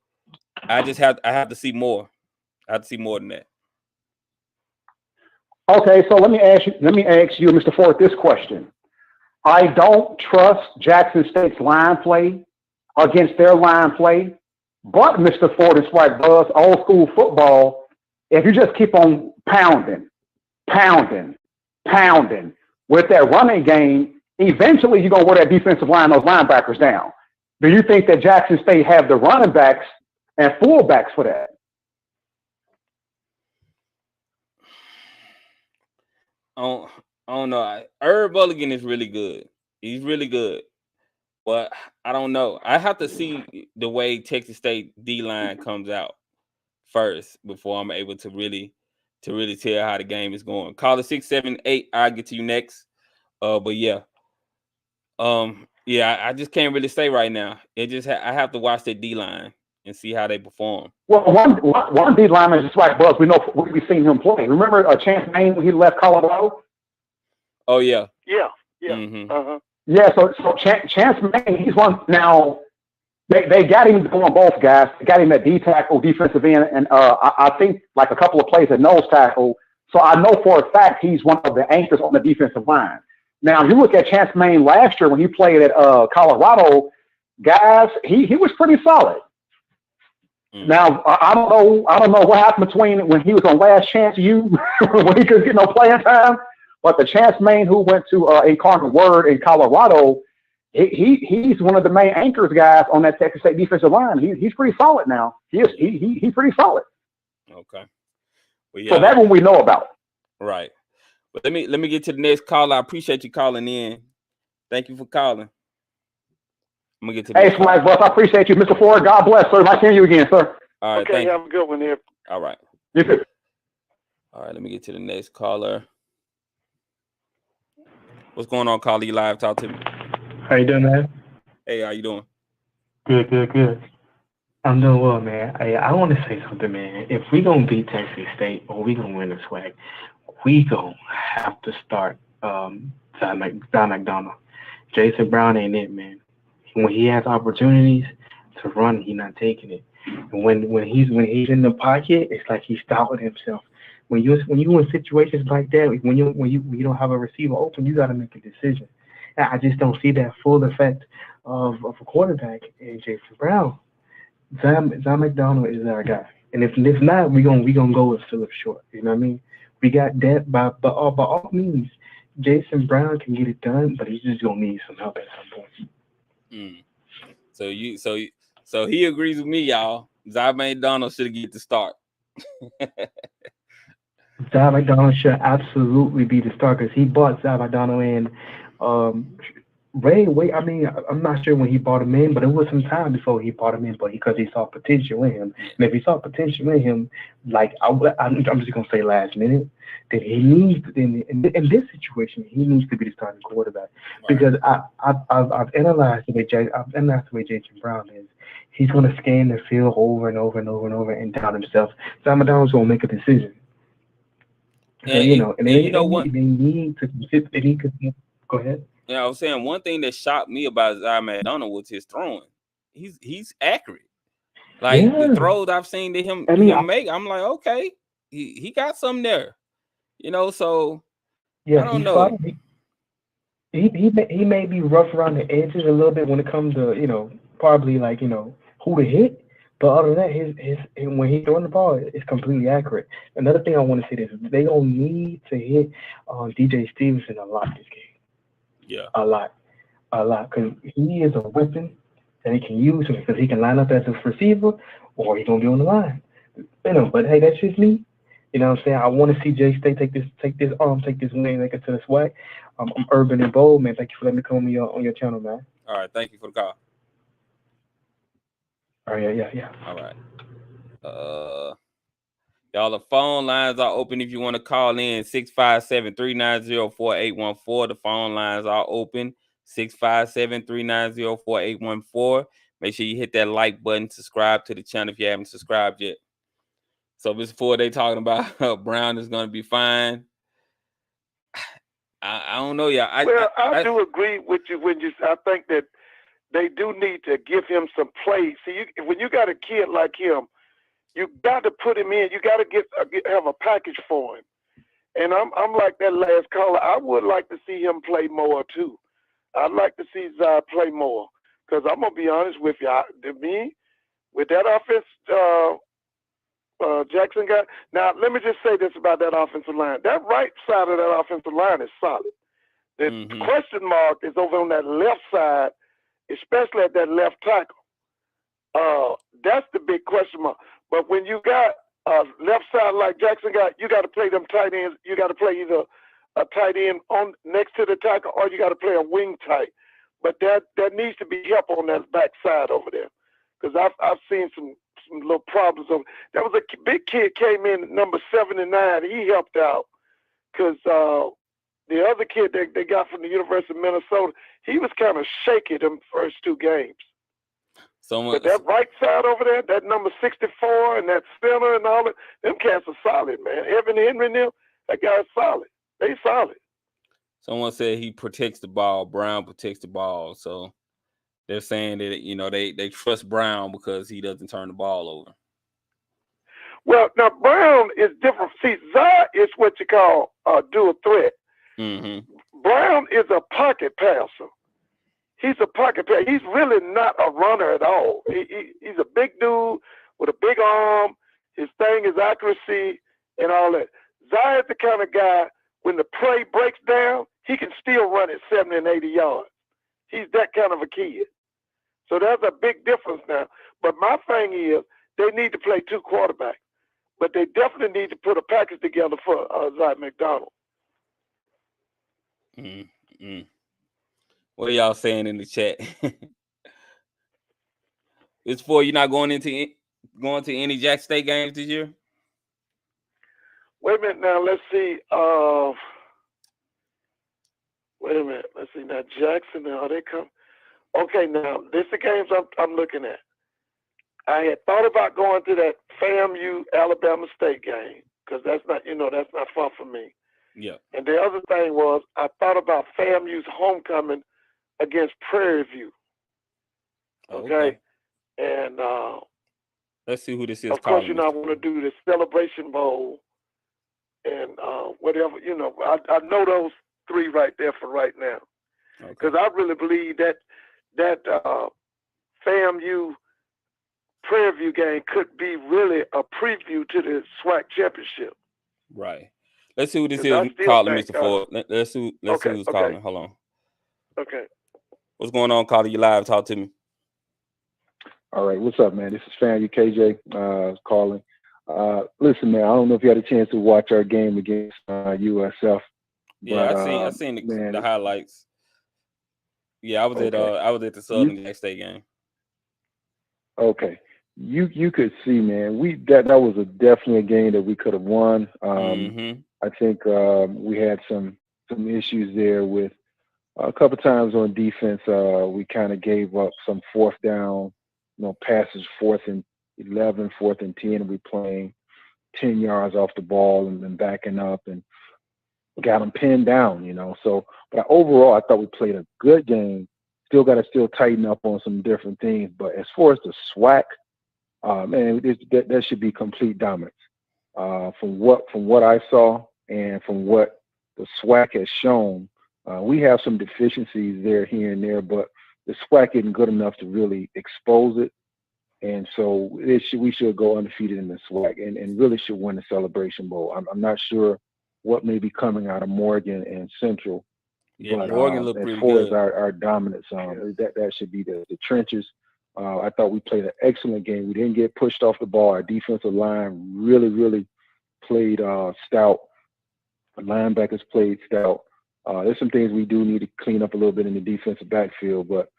I have to see more. I have to see more than that. Okay, so let me ask you, Mr. Ford, this question. I don't trust Jackson State's line play against their line play, but Mr. Ford and SWAC Buzz, old school football, if you just keep on pounding with that running game, eventually you're going to wear that defensive line, those linebackers down. Do you think that Jackson State have the running backs and fullbacks for that? I don't know. Herb Mulligan is really good. He's really good. But I don't know. I have to see the way Texas State D-line comes out first before I'm able to really tell how the game is going. Call it 678. I'll get to you next. But yeah. I just can't really say right now. It just I have to watch the D-line and see how they perform. Well, one D lineman is SWAC Buzz. We know we've seen him play. Remember Chance Main when he left Colorado? Oh yeah. Yeah. Mm-hmm. Yeah, so Chance Main, he's one now. They got him going both guys. They got him at D tackle, defensive end, and I think like a couple of plays at nose tackle. So I know for a fact he's one of the anchors on the defensive line. Now, if you look at Chance Main last year when he played at Colorado, guys, he was pretty solid. Mm. Now I don't know what happened between when he was on Last Chance U when he couldn't get no playing time. But the Chance Main who went to Incarnate Word in Colorado, he's one of the main anchors guys on that Texas State defensive line. He's pretty solid now. He's pretty solid. Okay. Well, yeah. So that one we know about. Right. But let me get to the next call. I appreciate you calling in. Thank you for calling. I'm gonna get to the Hey, SWAC Bus, I appreciate you, Mr. Ford. God bless, sir. Nice hearing you again, sir. All right. Okay, have a good one here. All right. You too. All right. Let me get to the next caller. What's going on, caller? You live? Talk to me. How you doing, man? Hey, how you doing? Good. I'm doing well, man. I want to say something, man. If we gonna beat Texas State or we gonna win the SWAC, we gonna have to start John McDonald. Jason Brown ain't it, man. When he has opportunities to run, he's not taking it. And when he's in the pocket, it's like he's stopping himself. When you in situations like that, when you don't have a receiver open, you got to make a decision. And I just don't see that full effect of a quarterback in Jason Brown. John McDonald is our guy, and if not, we gonna go with Philip Short. You know what I mean? We got that, by all means, Jason Brown can get it done, but he's just gonna need some help at some point. So he agrees with me, y'all. John McDonald should get the start. John McDonald should absolutely be the star because he bought John McDonald in. I mean, I'm not sure when he bought him in, but it was some time before he bought him in, but because he saw potential in him. And if he saw potential in him, like I'm just gonna say last minute, that he needs in this situation, he needs to be the starting quarterback. Right. Because I've analyzed the way Jason Brown is. He's gonna scan the field over and over and over and over and doubt himself. John McDonald's gonna make a decision. They need to go ahead. Yeah, I was saying one thing that shocked me about John McDonald was his throwing. He's accurate. Like the throws I've seen to him make, I'm like, okay, he got something there. So I don't know. He may be rough around the edges a little bit when it comes to probably like who to hit. But other than that, his when he's throwing the ball, it's completely accurate. Another thing I want to say is they don't need to hit DJ Stevenson a lot this game. Yeah, a lot, because he is a weapon that he can use because he can line up as a receiver or he's gonna be on the line. But hey, that's just me. You know what I'm saying? I want to see J State take this win, make it to the SWAC. I'm Urban and Bold, man. Thank you for letting me come on your channel, man. All right, thank you for the call. Oh, yeah. All right. Y'all, the phone lines are open if you want to call in. 657-390-4814. The phone lines are open. 657-390-4814. Make sure you hit that like button. Subscribe to the channel if you haven't subscribed yet. So Mr. Ford, they talking about Brown is going to be fine. I don't know, y'all. I do agree with you I think that they do need to give him some play. See, when you got a kid like him, you got to put him in. You got to have a package for him. And I'm like that last caller. I would like to see him play more too. I'd like to see Zai play more because I'm gonna be honest with you. To me, with that offense, Jackson got. Now let me just say this about that offensive line. That right side of that offensive line is solid. The question mark is over on that left side, especially at that left tackle. That's the big question mark. But when you got left side like Jackson got, you got to play them tight ends. You got to play either a tight end on next to the tackle, or you got to play a wing tight. But there needs to be help on that back side over there, because I've seen some little problems. There was a big kid came in, number 79. He helped out because the other kid they got from the University of Minnesota, he was kind of shaky them first two games. But that right side over there, that number 64 and that center and all that, them cats are solid, man. Evan Henry and them, that guy's solid. They solid. Someone said he protects the ball. Brown protects the ball. So they're saying that, they trust Brown because he doesn't turn the ball over. Well, now Brown is different. See, Zai is what you call a dual threat. Mm-hmm. Brown is a pocket passer. He's a pocket passer. He's really not a runner at all. He's a big dude with a big arm. His thing is accuracy and all that. Zai is the kind of guy, when the play breaks down, he can still run it 70 and 80 yards. He's that kind of a kid. So that's a big difference now. But my thing is, they need to play two quarterbacks. But they definitely need to put a package together for Zai McDonald. Mm-hmm. What are y'all saying in the chat? It's for you not going to any Jack State games this year? Wait a minute now. Let's see. Wait a minute. Let's see now. Jackson. Now they come. Okay. Now this is the games I'm looking at. I had thought about going to that FAMU Alabama State game because that's not far from me. Yeah. And the other thing was I thought about FAMU's homecoming against Prairie View. Okay. And let's see who this is. Of course, I want to do the Celebration Bowl and whatever. I know those three right there for right now, because I really believe that FAMU Prairie View game could be really a preview to the SWAC championship. Right. Let's see who this is calling, Mr. Ford. Let's see who's calling. Hold on. Okay. What's going on, caller? You live? Talk to me. All right. What's up, man? This is FAMU KJ calling. Listen, man, I don't know if you had a chance to watch our game against USF. Yeah, I seen the highlights. Yeah, I was at the Southern Jack State game. Okay. You could see, man, that was definitely a game that we could have won. I think we had some issues there with a couple times on defense. We kind of gave up some fourth down, passes, 4th and 11, 4th and 10. We playing 10 yards off the ball and then backing up and got them pinned down, So, but overall, I thought we played a good game. Still got to tighten up on some different things. But as far as the SWAC, man, that should be complete dominance. From what I saw and from what the SWAC has shown, we have some deficiencies there, here and there, but the SWAC isn't good enough to really expose it. And so we should go undefeated in the SWAC and really should win the Celebration Bowl. I'm not sure what may be coming out of Morgan and Central. Yeah, but, Morgan looked pretty good. As good. far as our dominance, that should be the trenches. I thought we played an excellent game. We didn't get pushed off the ball. Our defensive line really played stout. Our linebackers played stout. There's some things we do need to clean up a little bit in the defensive backfield, but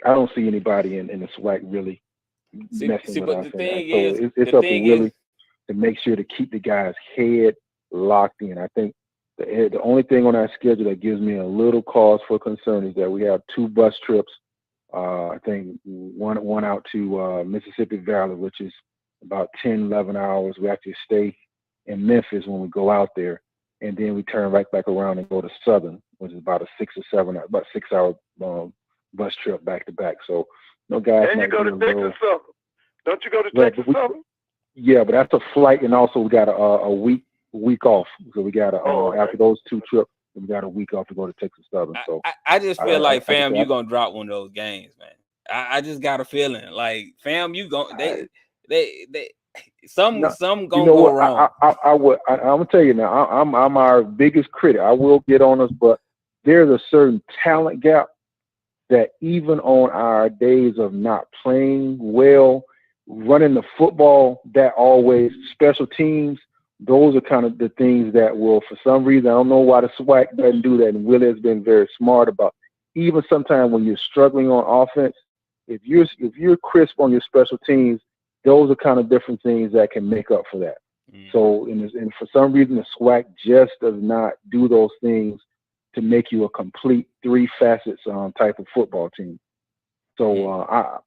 I don't see anybody in the SWAC really messing with but us. the thing So is, it's up to Willie to make sure to keep the guy's head locked in. I think the only thing on our schedule that gives me a little cause for concern is that we have 2 bus trips. I think one out to Mississippi Valley, which is about 10, 11 hours. We actually stay in Memphis when we go out there, and then we turn right back around and go to Southern, which is about a 6 hour bus trip back to back. So no guys. And you go to Texas Southern. Don't you go to Texas Southern? Yeah, but that's a flight, and also we got a week off. So we got after those 2 trips, we got a week off to go to Texas Southern. So I just feel like fam, you gonna drop one of those games, man. I just got a feeling like fam, you going they some gonna go wrong. I'm gonna tell you now. I'm our biggest critic. I will get on us, but there's a certain talent gap that even on our days of not playing well, running the football, that always special teams. Those are kind of the things that will, for some reason, I don't know why the SWAC doesn't do that, and Willie has been very smart about. Even sometimes when you're struggling on offense, if you're crisp on your special teams, those are kind of different things that can make up for that. So, and for some reason, the SWAC just does not do those things to make you a complete 3 facets type of football team. So,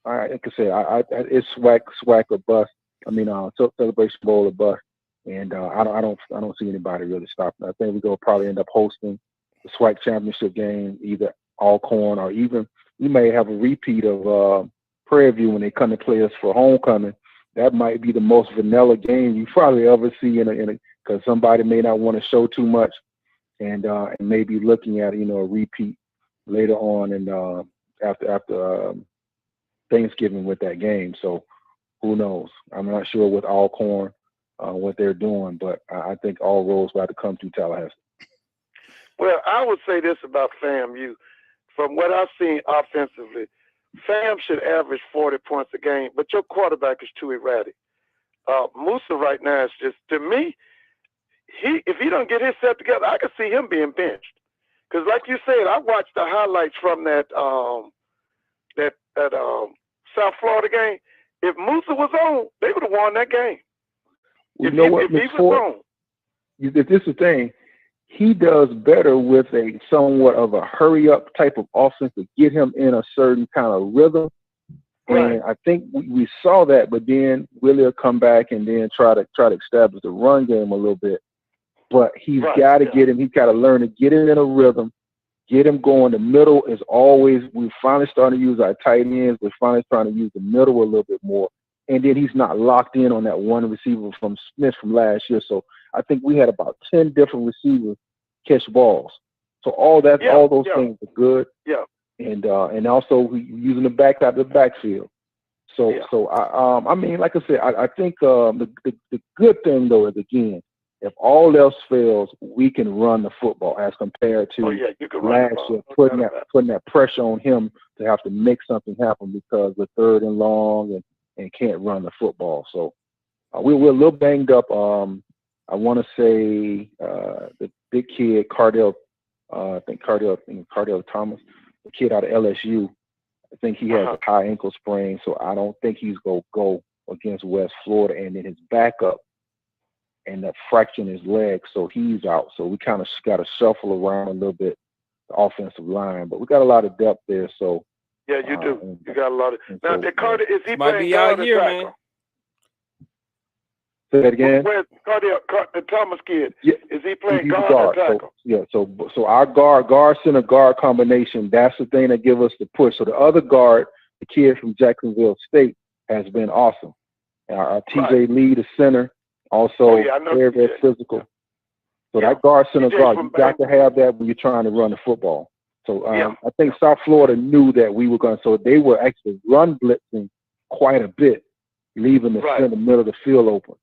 like I said, it's SWAC or bust. I mean, Celebration Bowl or bust. And I don't see anybody really stopping. I think we're gonna probably end up hosting the SWAC championship game, either Alcorn or even we may have a repeat of Prairie View when they come to play us for homecoming. That might be the most vanilla game you probably ever see in a because somebody may not want to show too much, and maybe looking at a repeat later on and after Thanksgiving with that game. So who knows? I'm not sure with Alcorn. What they're doing, but I think all roads about to come to Tallahassee. Well, I would say this about FAMU. From what I've seen offensively, FAM should average 40 points a game, but your quarterback is too erratic. Musa right now is just, to me, if he don't get his set together, I could see him being benched. Because like you said, I watched the highlights from that South Florida game. If Musa was on, they would have won that game. You know what, Mr. Ford? This is the thing. He does better with a somewhat of a hurry-up type of offense to get him in a certain kind of rhythm. Right. And I think we saw that, but then Willie will come back and then try to establish the run game a little bit. But he's got to get him. He's got to learn to get him in a rhythm, get him going. The middle is always. We finally starting to use our tight ends. We're finally trying to use the middle a little bit more. And then he's not locked in on that one receiver from Smith from last year. So I think we had about 10 different receivers catch balls. So all those things are good. Yeah. And also using the back out of the backfield. So I mean, like I said, I think the good thing though is, again, if all else fails, we can run the football as compared to last year, putting that pressure on him to have to make something happen because we're 3rd and long and can't run the football. So we're a little banged up. I want to say the big kid, Cardell Thomas, the kid out of LSU, I think he has a high ankle sprain, so I don't think he's going to go against West Florida. And then his backup and that fractured his leg, so he's out. So we kind of got to shuffle around a little bit, the offensive line. But we got a lot of depth there, so. Yeah, you do. You got a lot of. Now, Carter, is he might playing be out here, man? Say that again. Where's the Thomas kid? Yeah. Is he playing guard or tackle? So our guard center guard combination. That's the thing that give us the push. So the other guard, the kid from Jacksonville State, has been awesome. Our TJ Lee, the center, also very, very physical. So that guard center guard, you got to have that when you're trying to run the football. So I think South Florida knew that we were going to, so they were actually run blitzing quite a bit, leaving the center middle of the field open.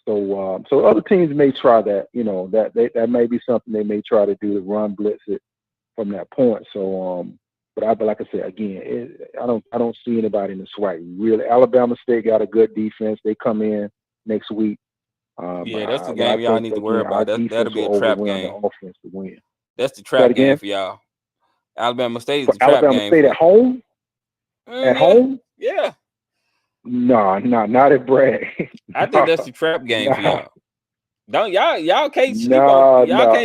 So other teams may try that, that may be something they may try to do, to run blitz it from that point. So, but like I said, again, I don't see anybody in the SWAC really. Alabama State got a good defense. They come in next week. That's the game y'all need to worry about. That'll be a trap game. The offense to win. That's the trap game for y'all. Alabama State is the trap Alabama game. State at home? At home? Yeah. No, not at Bragg. I think that's the trap game for y'all. Don't y'all can't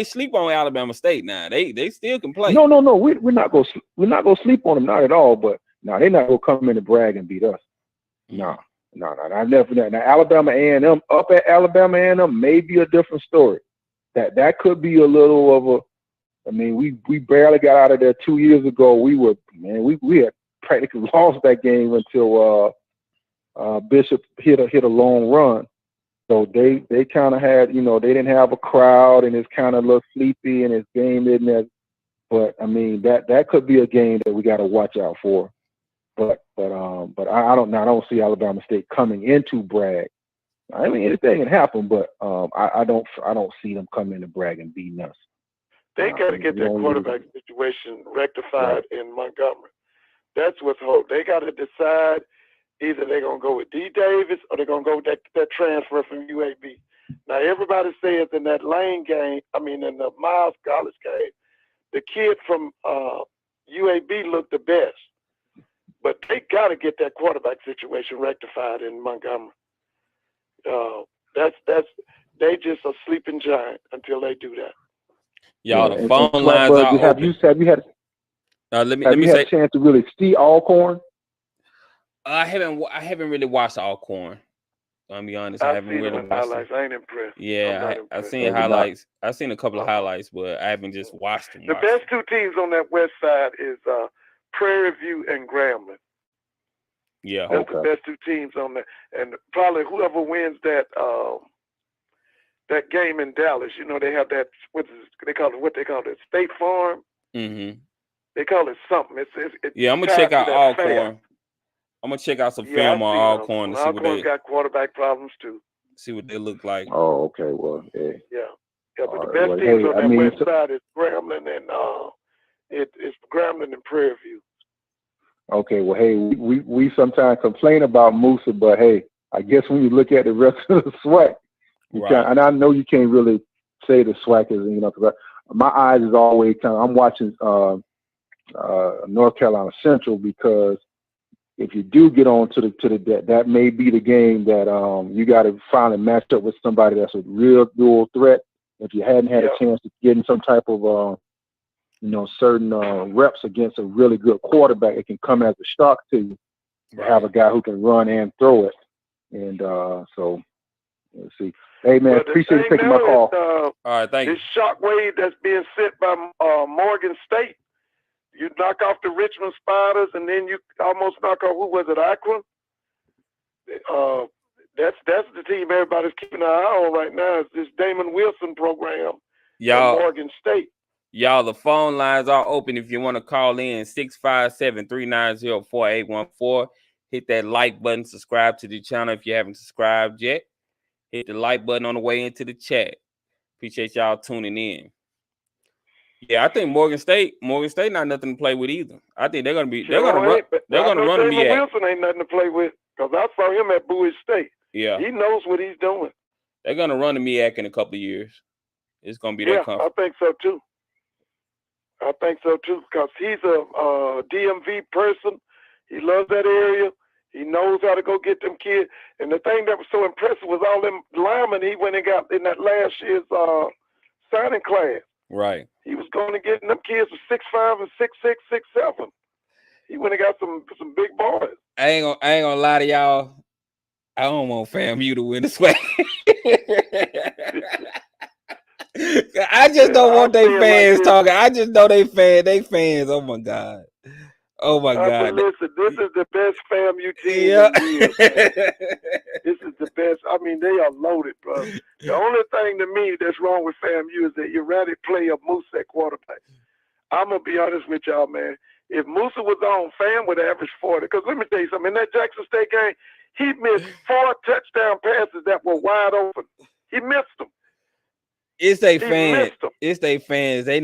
sleep on Alabama State now. They still can play. No. We're not gonna sleep on them, not at all. But no, they're not gonna come in and brag and beat us. No. I never. Now Alabama A&M up at Alabama A&M may be a different story. That could be a little of a. I mean, we barely got out of there 2 years ago. We had practically lost that game until Bishop hit a long run. So they kind of had, they didn't have a crowd and it's kind of a little sleepy and his game isn't as. But I mean that could be a game that we got to watch out for. But I don't see Alabama State coming into Bragg. I mean anything can happen, but I don't see them coming into Bragg and beating us. They got to get that quarterback situation rectified in Montgomery. That's what's hope. They got to decide either they're going to go with D. Davis or they're going to go with that transfer from UAB. Now, everybody says in that Lane game, in the Miles College game, the kid from UAB looked the best. But they got to get that quarterback situation rectified in Montgomery. They just a sleeping giant until they do that. Y'all, the phone lines are open. Have you had a chance to really see Alcorn? I haven't really watched Alcorn. I'll be honest. I haven't really watched highlights. I ain't impressed. Yeah, I've seen highlights. I've seen a couple of highlights, but I haven't just watched them. The best two teams on that west side is Prairie View and Grambling. Yeah, that's the best two teams on there, and probably whoever wins that game in Dallas. They have that what they call it State Farm. Mm-hmm. They call it something. Yeah, I'm gonna check out Alcorn. I'm gonna check out some film on Alcorn to see what they got quarterback problems too. See what they look like. Oh, okay. Well, yeah. But the best teams on that west side is Grambling and it's Grambling and Prairie View. Okay. Well, hey, we sometimes complain about Musa, but hey, I guess when you look at the rest of the SWAC, and I know you can't really say the SWAC is, because my eyes is always I'm watching North Carolina Central because if you do get on to the that may be the game that you got to finally match up with somebody that's a real dual threat. If you hadn't had a chance to get in some type of certain reps against a really good quarterback, it can come as a shock to you to have a guy who can run and throw it. And so let's see. Hey man, appreciate you taking my call. All right, thank you. This shockwave that's being sent by Morgan State. You knock off the Richmond Spiders, and then you almost knock off, who was it, Akron? That's the team everybody's keeping an eye on right now. Is this Damon Wilson program from Morgan State. Y'all, the phone lines are open if you want to call in, 657-390-4814. Hit that like button, subscribe to the channel if you haven't subscribed yet. Hit the like button on the way into the chat. Appreciate y'all tuning in. Yeah, I think Morgan State not nothing to play with either. I think they're gonna run a MEAC. Wilson ain't nothing to play with because I saw him at Bowie State. Yeah, he knows what he's doing. They're gonna run a MEAC in a couple of years. It's gonna be that comfortable. I think so too because he's a DMV person. He loves that area. He knows how to go get them kids. And the thing that was so impressive was all them linemen he went and got in that last year's signing class. Right. He was going to get them kids with 6'5" and 6'6", 6'7". He went and got some big boys. I ain't gonna lie to y'all. I don't want FAMU to win the SWAC. I just don't want their fans talking. I just know they fans. Oh my God. Listen, this is the best FAMU team in years. This is the best. I mean, they are loaded, bro. The only thing to me that's wrong with FAMU is that you rather play a Musa at quarterback. I'm going to be honest with y'all, man. If Musa was on, Fam would average 40. Because let me tell you something. In that Jackson State game, he missed 4 touchdown passes that were wide open. He missed them. It's their fans. It's their fans. They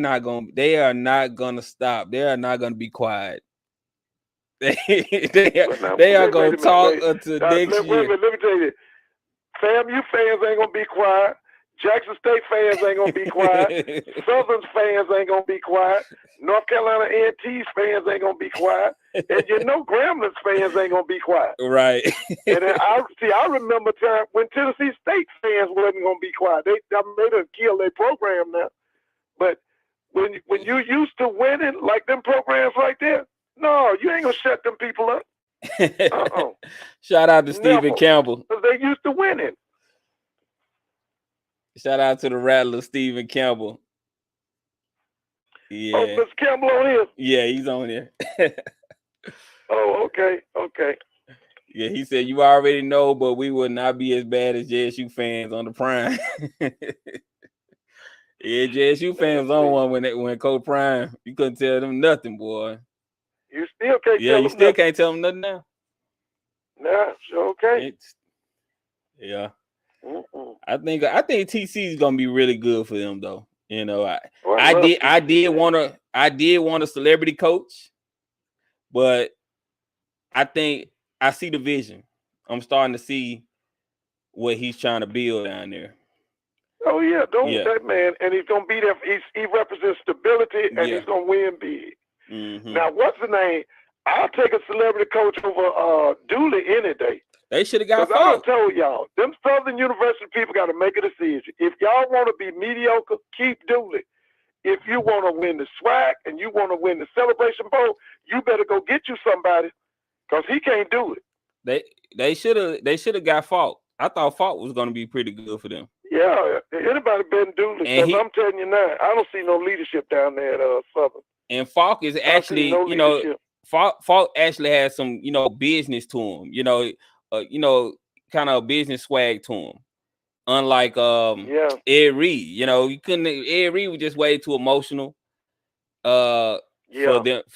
are not gonna stop. They are not gonna be quiet. They are gonna talk until next year. Let me tell you, FAMU fans ain't gonna be quiet. Jackson State fans ain't gonna be quiet. Southern fans ain't gonna be quiet. North Carolina A&T's fans ain't gonna be quiet. And you know Grambling fans ain't gonna be quiet. Right. And then I remember time when Tennessee State fans wasn't gonna be quiet. They done killed their program now. But when you used to winning like them programs right there, no, you ain't gonna shut them people up. Shout out to Stephen Campbell. Because they used to winning. Shout out to the Rattler, Stephen Campbell. Yeah. Oh, Mr. Campbell on here? Yeah, he's on here. Oh, okay. Yeah, he said, you already know, but we would not be as bad as JSU fans on the prime. Yeah, JSU fans on one when Coach Prime. You couldn't tell them nothing, boy. You still can't tell them you still nothing. Can't tell them nothing now. Nah, sure okay. Yeah. I think TC is gonna be really good for them though. You know, I did want a celebrity coach, but I think I see the vision. I'm starting to see what he's trying to build down there. Oh yeah, that man, and he's gonna be there. He represents stability, and he's gonna win big. Mm-hmm. Now, what's the name? I'll take a celebrity coach over Dooley any day. They should have got Because I told y'all, them Southern University people got to make a decision. If y'all want to be mediocre, keep Dooley. If you want to win the SWAC and you want to win the Celebration Bowl, you better go get you somebody, because he can't do it. They should have got Falk. I thought Falk was going to be pretty good for them. Yeah, anybody better Dooley. Because I'm telling you now, I don't see no leadership down there at Southern. And Falk is actually, Falk actually has some, business to him. Kind of a business swag to him. Unlike Ed Reed, Ed Reed was just way too emotional for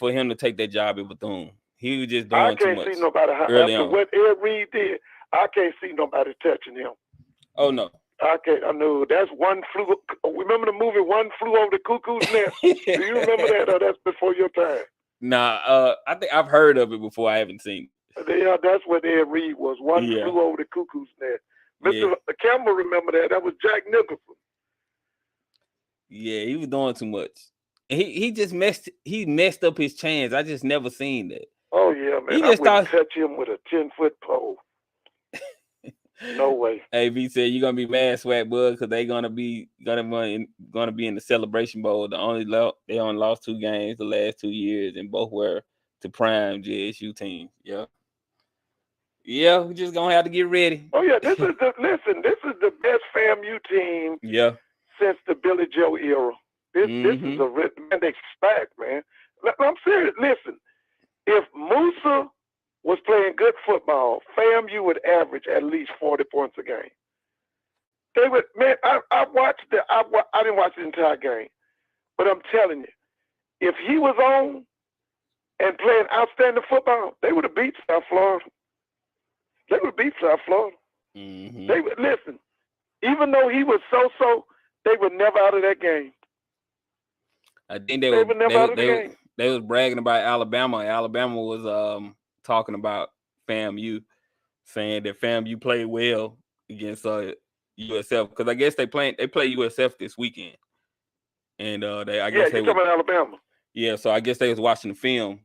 him to take that job at Bethune. He was just doing too much. I can't see nobody after what Ed Reed did. I can't see nobody touching him. Oh no. I know that's One Flew. Remember the movie One Flew Over the Cuckoo's Nest? Do you remember that? Or that's before your time? Nah, I think I've heard of it before. I haven't seen it. Yeah, that's what Ed Reed was. One Flew Over the Cuckoo's Nest. Mr. Campbell remember that. That was Jack Nicholson. Yeah, he was doing too much. He just messed up his chance. I just never seen that. Oh yeah, man. I wouldn't touch him with a 10-foot pole. No way. Hey, V said you're gonna be mad, SWAC bud, because they gonna be in the Celebration Bowl. They only lost 2 games the last 2 years, and both were to prime JSU teams. Yeah, we just gonna have to get ready. Oh yeah, this is the best FAMU team. Yeah. Since the Billy Joe era. This is a man. They SPAC, man. I'm serious. Listen, if Musa was playing good football, FAMU would average at least 40 points a game. They would, man. I didn't watch the entire game, but I'm telling you, if he was on and playing outstanding football, they would have beat South Florida. They would beat South Florida. Mm-hmm. They would listen. Even though he was so, they were never out of that game. I think they were never out of the game. They was bragging about Alabama. Alabama was talking about FAMU, saying that FAMU played well against USF, because I guess they play USF this weekend, and you're talking about Alabama. Yeah, so I guess they was watching the film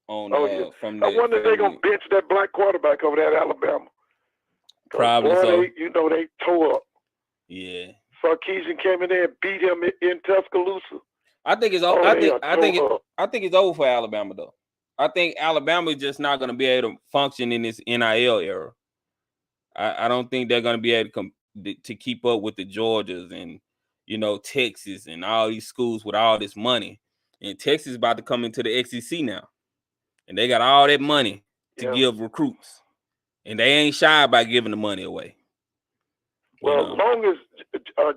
on. From I wonder if they're gonna bench that black quarterback over there at Alabama. Probably so. They tore up. Yeah. Sarkisian came in there and beat him in Tuscaloosa. I think it's over. I think it's over for Alabama though. I think Alabama is just not going to be able to function in this NIL era. I don't think they're going to be able to keep up with the Georgias and Texas and all these schools with all this money. And Texas is about to come into the SEC now, and they got all that money to give recruits, and they ain't shy about giving the money away. Well, as long as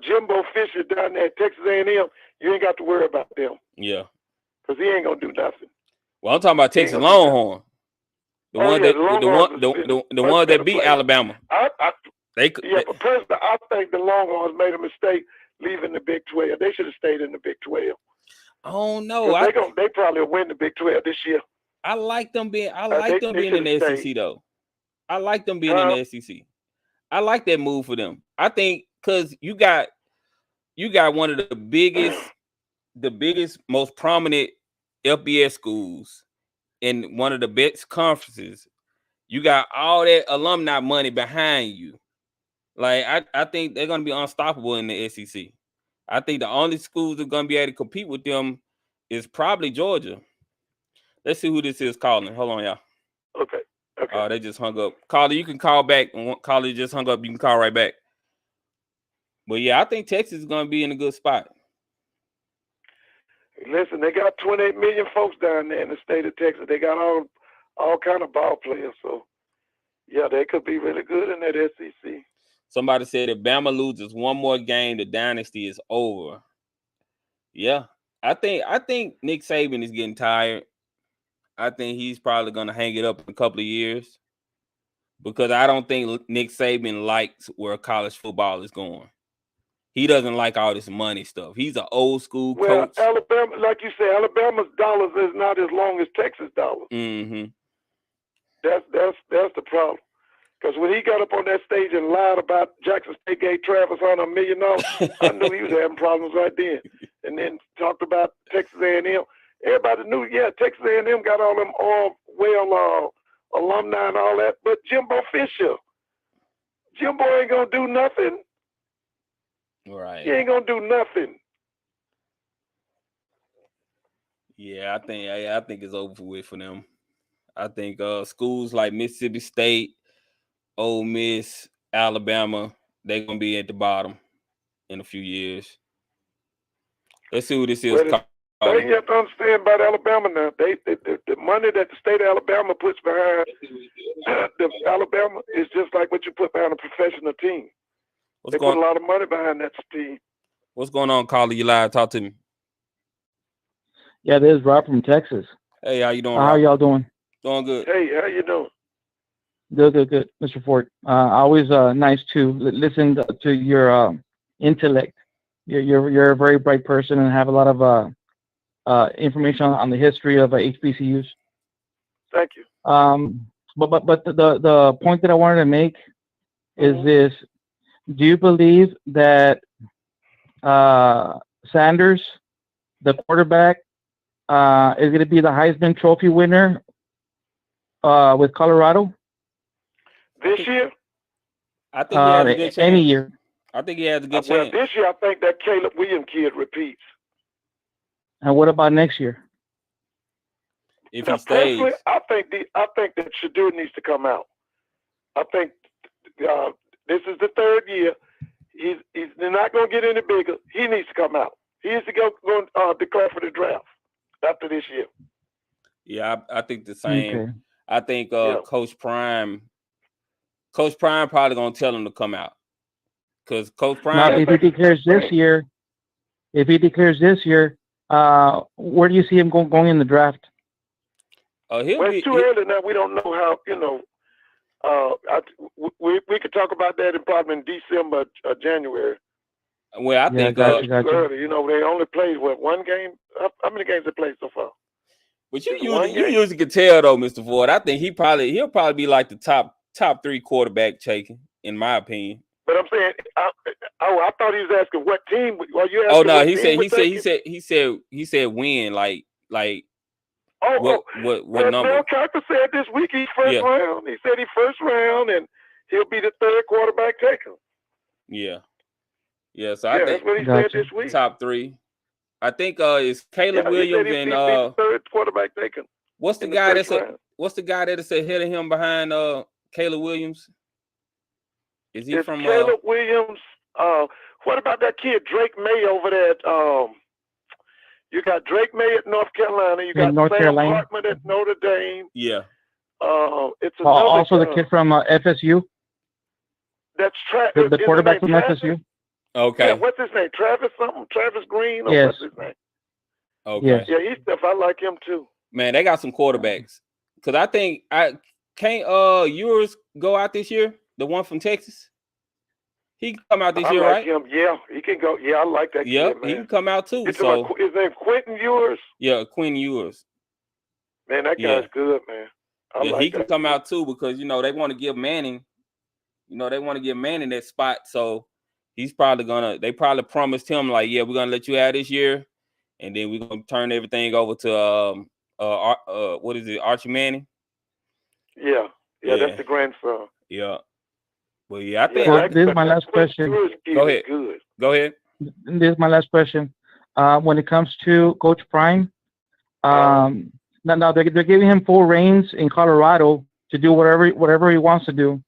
Jimbo Fisher down there at Texas A&M, you ain't got to worry about them. Yeah. Because he ain't going to do nothing. Well, I'm talking about Texas Longhorn. The one that beat Alabama. But personally, I think the Longhorns made a mistake leaving the Big 12. They should have stayed in the Big 12. Oh no. They probably will win the Big 12 this year. I like them being in the SEC though. I like them being in the SEC. I like that move for them. I think because you got one of the biggest, most prominent FBS schools in one of the best conferences. You got all that alumni money behind you. Like I think they're gonna be unstoppable in the SEC. I think the only schools that are gonna be able to compete with them is probably Georgia. Let's see who this is calling. Hold on, y'all. Okay. Oh, they just hung up. Caller, you can call back. Caller just hung up. You can call right back. But yeah, I think Texas is gonna be in a good spot. Listen, they got 28 million folks down there in the state of Texas. They got all kind of ball players. So yeah, they could be really good in that SEC. Somebody said if Bama loses one more game, the dynasty is over. Yeah, I think Nick Saban is getting tired. I think he's probably gonna hang it up in a couple of years because I don't think Nick Saban likes where college football is going. He doesn't like all this money stuff. He's an old school coach. Alabama, like you say, Alabama's dollars is not as long as Texas dollars. Mm-hmm. That's the problem. Because when he got up on that stage and lied about Jackson State gave Travis Hunter $1 million, I knew he was having problems right then. And then talked about Texas A&M. Everybody knew, yeah, Texas A&M got all them alumni and all that. But Jimbo ain't gonna do nothing. Right. He ain't gonna do nothing. Yeah, I think it's over with for them. I think schools like Mississippi State, Ole Miss, Alabama, they're gonna be at the bottom in a few years. Let's see who this is. They have to understand about Alabama now. The money that the state of Alabama puts behind the Alabama is just like what you put behind a professional team. They put a lot of money behind that team. What's going on, caller? You live? Talk to me. Yeah, this is Rob from Texas. Hey, how you doing? How y'all doing? Doing good. Hey, how you doing? Good, Mr. Ford. Always nice to listen to your intellect. You're a very bright person and have a lot of information on the history of HBCUs. Thank you. But the point that I wanted to make is this: do you believe that Sanders, the quarterback, is going to be the Heisman Trophy winner with Colorado this year? I think he has a good chance. Any year. I think he has a good Well, chance. this year I think that Caleb Williams kid repeats. And what about next year? If now, he stays, I think that Shedeur needs to come out. I think this is the third year. He's not going to get any bigger. He needs to come out. He needs to go declare for the draft after this year. Yeah, I think the same. Okay. I think Coach Prime probably gonna tell him to come out because Coach Prime. Now, if he declares this year, where do you see him going in the draft? It's too early now. We don't know how. We could talk about that probably in December or January. Well, I think early. They only played one game. How many games they played so far? But you usually can tell though, Mr. Ford. I think he'll probably be like the top 3 quarterback taken, in my opinion. But I'm saying, I thought he was asking what team. Well, you oh no, he said win like. What number? Mel Kiper said this week he's first round. He said he's first round and he'll be the 3rd quarterback taken. Yeah. So I think that's what he said this week. Top 3. I think it's Caleb Williams and the 3rd quarterback taken. What's the guy that's ahead of him behind Caleb Williams? Is he from Caleb Williams? What about that kid Drake May over there? You got Drake May at North Carolina. You got Sam Hartman at Notre Dame. Yeah. It's also the kid from FSU. That's the quarterback from FSU. Okay. Yeah, what's his name? Travis something? Travis Green? Or yes. What's his name? Okay. Yes. Yeah, he's stuff. I like him too. Man, they got some quarterbacks. Because I think can't Ewers go out this year? The one from Texas? He can come out this year, right? Him. Yeah, he can go. Yeah, I like that kid, man. He can come out too. His name Quentin Ewers? Yeah, Quentin Ewers. Man, that guy's good, man. He can come out too because, they want to give Manning, that spot. So He's probably gonna. They probably promised him like, yeah, we're gonna let you out this year, and then we're gonna turn everything over to what is it, Archie Manning? Yeah, that's the grandson. Yeah. Well, yeah, I think. Well, this is my last question. Go ahead. Go ahead. This is my last question. When it comes to Coach Prime, now they're giving him full reins in Colorado to do whatever he wants to do,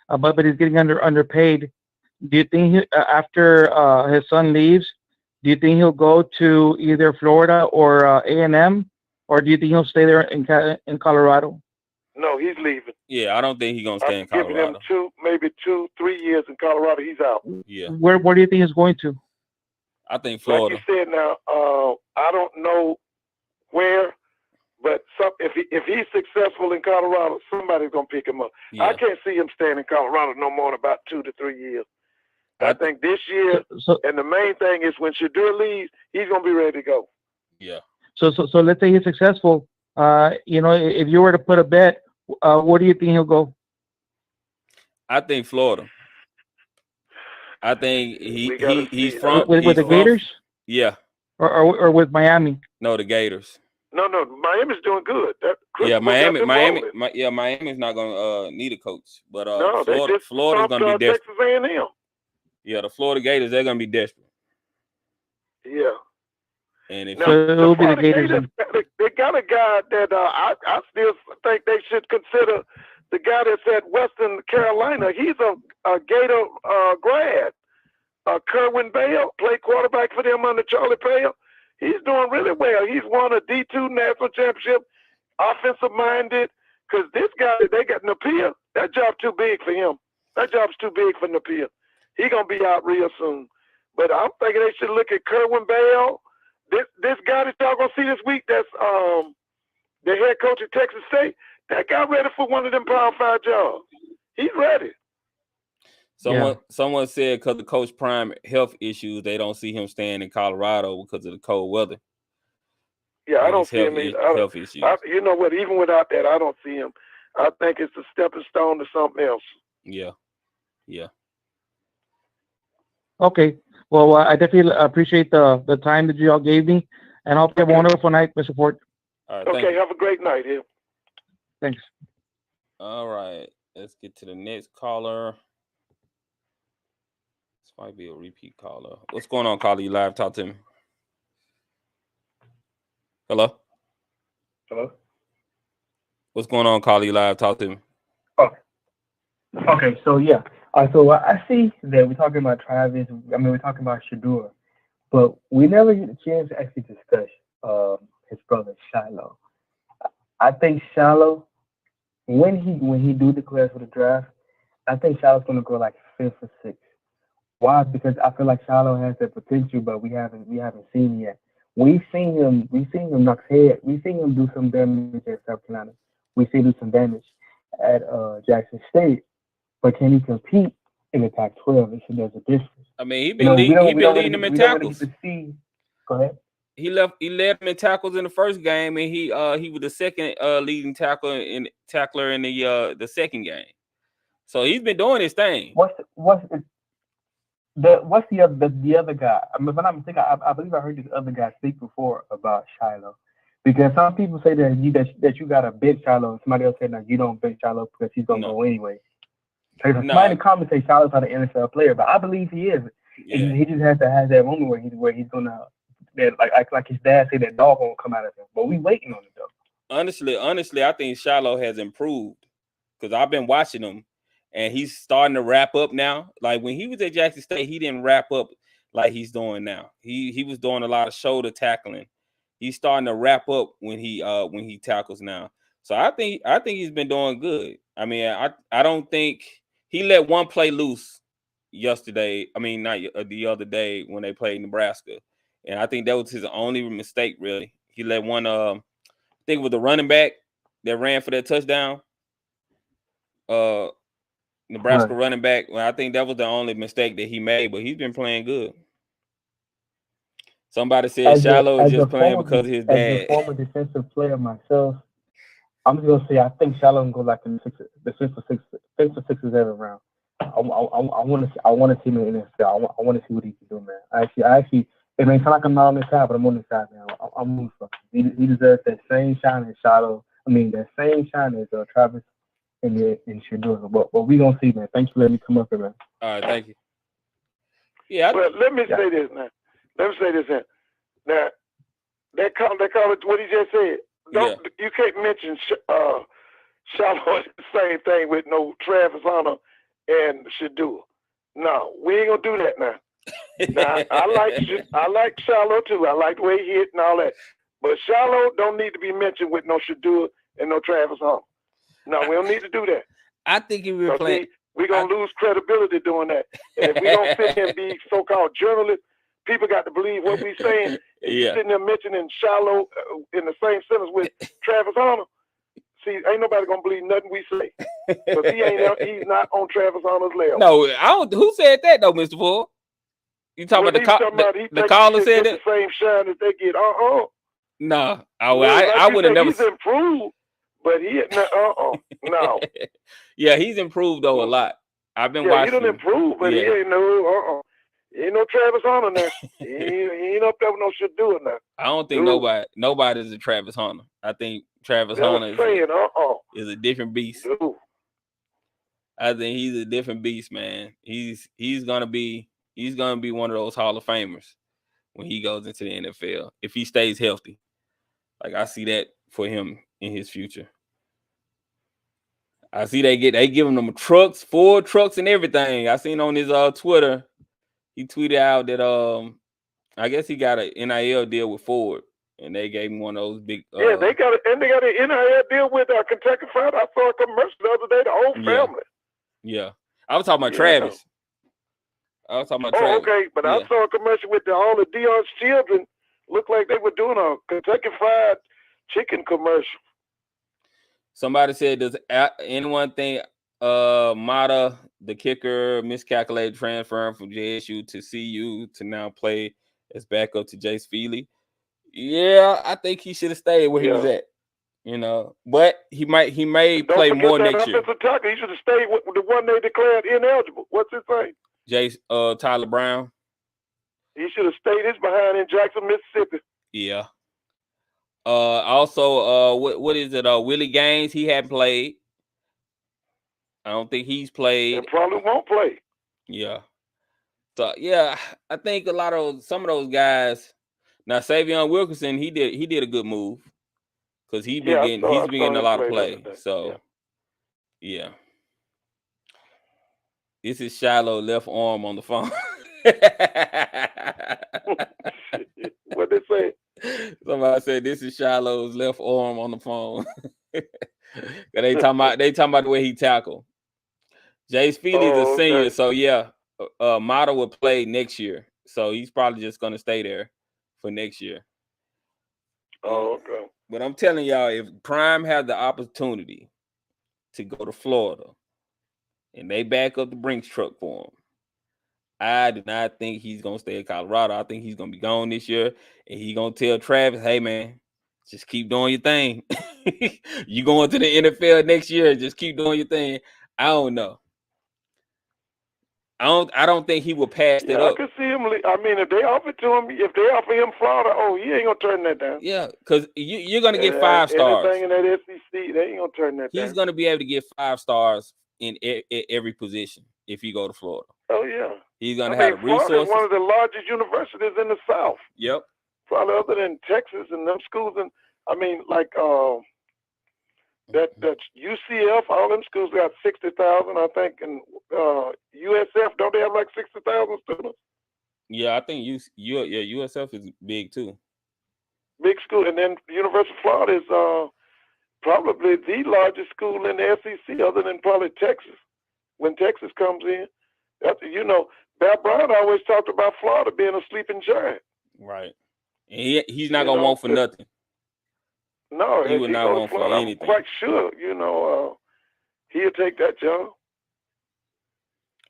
but he's getting underpaid. Do you think after his son leaves, do you think he'll go to either Florida or A&M, or do you think he'll stay there in Colorado? No, he's leaving. Yeah, I don't think he's gonna stay in Colorado. Giving him maybe 2-3 years in Colorado. He's out. Yeah. Where do you think he's going to? I think Florida. Like you said now, I don't know where, but if he's successful in Colorado, somebody's gonna pick him up. Yeah. I can't see him staying in Colorado no more than about 2 to 3 years. I think this year, and the main thing is when Shedeur leaves, he's gonna be ready to go. Yeah. So let's say he's successful. If you were to put a bet, where do you think he'll go? I think Florida. I think he's from with the Gators. Yeah. Or with Miami. No, the Gators. No, Miami's doing good. Miami's not gonna need a coach, but Florida's gonna be desperate. Texas A&M. Yeah, the Florida Gators, they're gonna be desperate. Yeah. And if it'll be the Gators. They got a guy that I still think they should consider. The guy that's at Western Carolina, he's a Gator grad. Kerwin Bale played quarterback for them under Charlie Pale. He's doing really well. He's won a D2 national championship, offensive-minded. Because this guy, they got Napier, that job's too big for him. That job's too big for Napier. He's going to be out real soon. But I'm thinking they should look at Kerwin Bale. This guy that y'all going to see this week, that's the head coach at Texas State, that guy ready for one of them Power 5 jobs. He's ready. Someone said because of Coach Prime health issues, they don't see him staying in Colorado because of the cold weather. Yeah, I don't see him. Health issues. You know what? Even without that, I don't see him. I think it's a stepping stone to something else. Yeah. Okay. Well, I definitely appreciate the time that you all gave me, and I hope you have a wonderful night, Mr. Ford. All right, okay, have a great night here. Thanks. All right, let's get to the next caller. This might be a repeat caller. What's going on, caller? You live? Talk to me. Hello? What's going on, caller? You live? Talk to me. Okay, so yeah. So I see that we're talking about Travis. I mean, we're talking about Shedeur, but we never get a chance to actually discuss his brother Shiloh. I think Shiloh, when he do declare for the draft, I think Shiloh's going to go like 5th or 6th. Why? Because I feel like Shiloh has the potential, but we haven't seen it yet. We've seen him knock head. We've seen him do some damage at South Carolina. We've seen him do some damage at Jackson State. But can he compete in the Pac-12? There's a difference. I mean, he been leading them in tackles. Go ahead. He led them in tackles in the first game, and he was the second leading tackler in the second game. So he's been doing his thing. What's the other guy? I mean, if I'm not mistaken, I believe I heard this other guy speak before about Shiloh. Because some people say that you got to bench Shiloh, and somebody else said that you don't bench Shiloh because he's gonna go anyway. Somebody in the comments say Shiloh's not an NFL player, but I believe he is. Yeah. He just has to have that moment where he's gonna like his dad said, that dog won't come out of him. But we waiting on it though. Honestly, I think Shiloh has improved because I've been watching him, and he's starting to wrap up now. Like when he was at Jackson State, he didn't wrap up like he's doing now. He was doing a lot of shoulder tackling. He's starting to wrap up when he tackles now. So I think he's been doing good. I mean, I don't think he let one play loose yesterday. I mean, not the other day when they played Nebraska, and I think that was his only mistake. Really, he let one. I think it was the running back that ran for that touchdown. Nebraska running back. Well, I think that was the only mistake that he made, but he's been playing good. Somebody said Shiloh is just playing because of his dad. As a former defensive player myself, I'm just gonna say I think Shiloh can go like in the fifth or sixth every round. I want to see him in the NFL. I want to see what he can do, man. Actually, it may sound like I'm not on this side, but I'm on this side, man. I'm rooting for him. He deserves that same shine as Shiloh. I mean, that same shine as Travis and Shedeur. But we gonna see, man. Thanks for letting me come up here, man. All right, thank you. Yeah. Well, let me say this now. Now, that college, what he just said. You can't mention Shiloh the same thing with no Travis Hunter and Shedeur. No, we ain't gonna do that now. Now I like Shiloh too. I like the way he hit and all that. But Shiloh don't need to be mentioned with no Shedeur and no Travis Hunter. No, we don't need to do that. I think if we're playing, we're gonna lose credibility doing that. And if we don't sit here and be so-called journalists, people got to believe what we're saying. If you're sitting there mentioning Shiloh in the same sentence with Travis Hunter, see, ain't nobody gonna believe nothing we say. Because he's not on Travis Hunter's level. No, I don't. Who said that though, Mr. Ford? You talking about the caller said that? The same shine that they get. No, I would have never. He's improved, but no. Yeah, he's improved though a lot. I've been watching. He done improved, but he ain't no. He ain't no Travis Hunter now. he ain't up there with no Shedeur now. I don't think nobody's a Travis Hunter. I think Travis Hunter is a different beast. Dude. I think he's a different beast, man. He's gonna be one of those Hall of Famers when he goes into the NFL if he stays healthy. Like I see that for him in his future. I see they giving them trucks, Ford trucks, and everything. I seen on his Twitter, he tweeted out that I guess he got an NIL deal with Ford, and they gave him one of those big. They got an NIL deal with Kentucky Fried. I saw a commercial the other day. The whole family. Yeah, I was talking about Travis. Travis. Okay, but I saw a commercial with all the Dion's children. Looked like they were doing a Kentucky Fried Chicken commercial. Somebody said, does anyone think Mata, the kicker, miscalculated transferring from JSU to CU to now play as backup to Jace Feely? Yeah, I think he should have stayed where he was at. But he may play more next year. Tackle. He should have stayed with the one they declared ineligible. What's his name? Jace Tyler Brown. He should have stayed his behind in Jackson, Mississippi. Yeah. Also, what is it? Willie Gaines, he hadn't played. I don't think he's played. And probably won't play. Yeah. So yeah, I think some of those guys. Now Savion Wilkerson, he did a good move because he's been getting a lot of play. So yeah. This is Shiloh left arm on the phone. What they say? Somebody said this is Shiloh's left arm on the phone. they talking about the way he tackled. Jace Feely's a senior, so yeah, Mata will play next year. So he's probably just gonna stay there for next year. Okay. But I'm telling y'all, if Prime had the opportunity to go to Florida and they back up the Brinks truck for him, I do not think he's going to stay in Colorado. I think he's going to be gone this year, and he's going to tell Travis, hey, man, just keep doing your thing. You going to the NFL next year, just keep doing your thing. I don't know. I don't think he will pass that up. I could see him. I mean, if they offer him Florida, he ain't going to turn that down. Yeah, because you're going to get 5 stars. Anything in that SEC, they ain't going to turn that down. He's going to be able to get 5 stars in every position if you go to Florida. Oh, yeah. He's going to have resources. Florida is one of the largest universities in the South. Yep. Probably other than Texas and them schools. And I mean, like that UCF, all them schools got 60,000, I think. And USF, don't they have like 60,000 students? Yeah, I think USF is big too. Big school. And then University of Florida is probably the largest school in the SEC, other than probably Texas. When Texas comes in, Bob Brown always talked about Florida being a sleeping giant. Right. And he's not going to want for nothing. No, he would not want for anything. I'm quite sure, he'll take that job.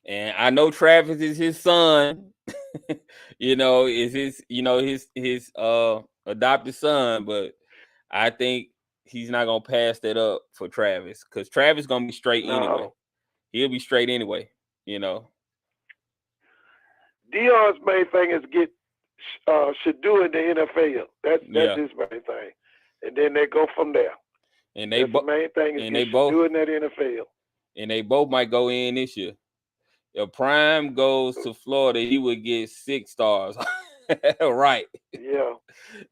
And I know Travis is his son. Is his adopted son, but I think he's not going to pass that up for Travis because Travis going to be straight anyway. He'll be straight anyway. You know. Deion's main thing is get Shedeur in the NFL. That's his main thing, and then they go from there. And the main thing is get Shedeur in that NFL. And they both might go in this year. If Prime goes to Florida, he would get 6 stars. Right. Yeah.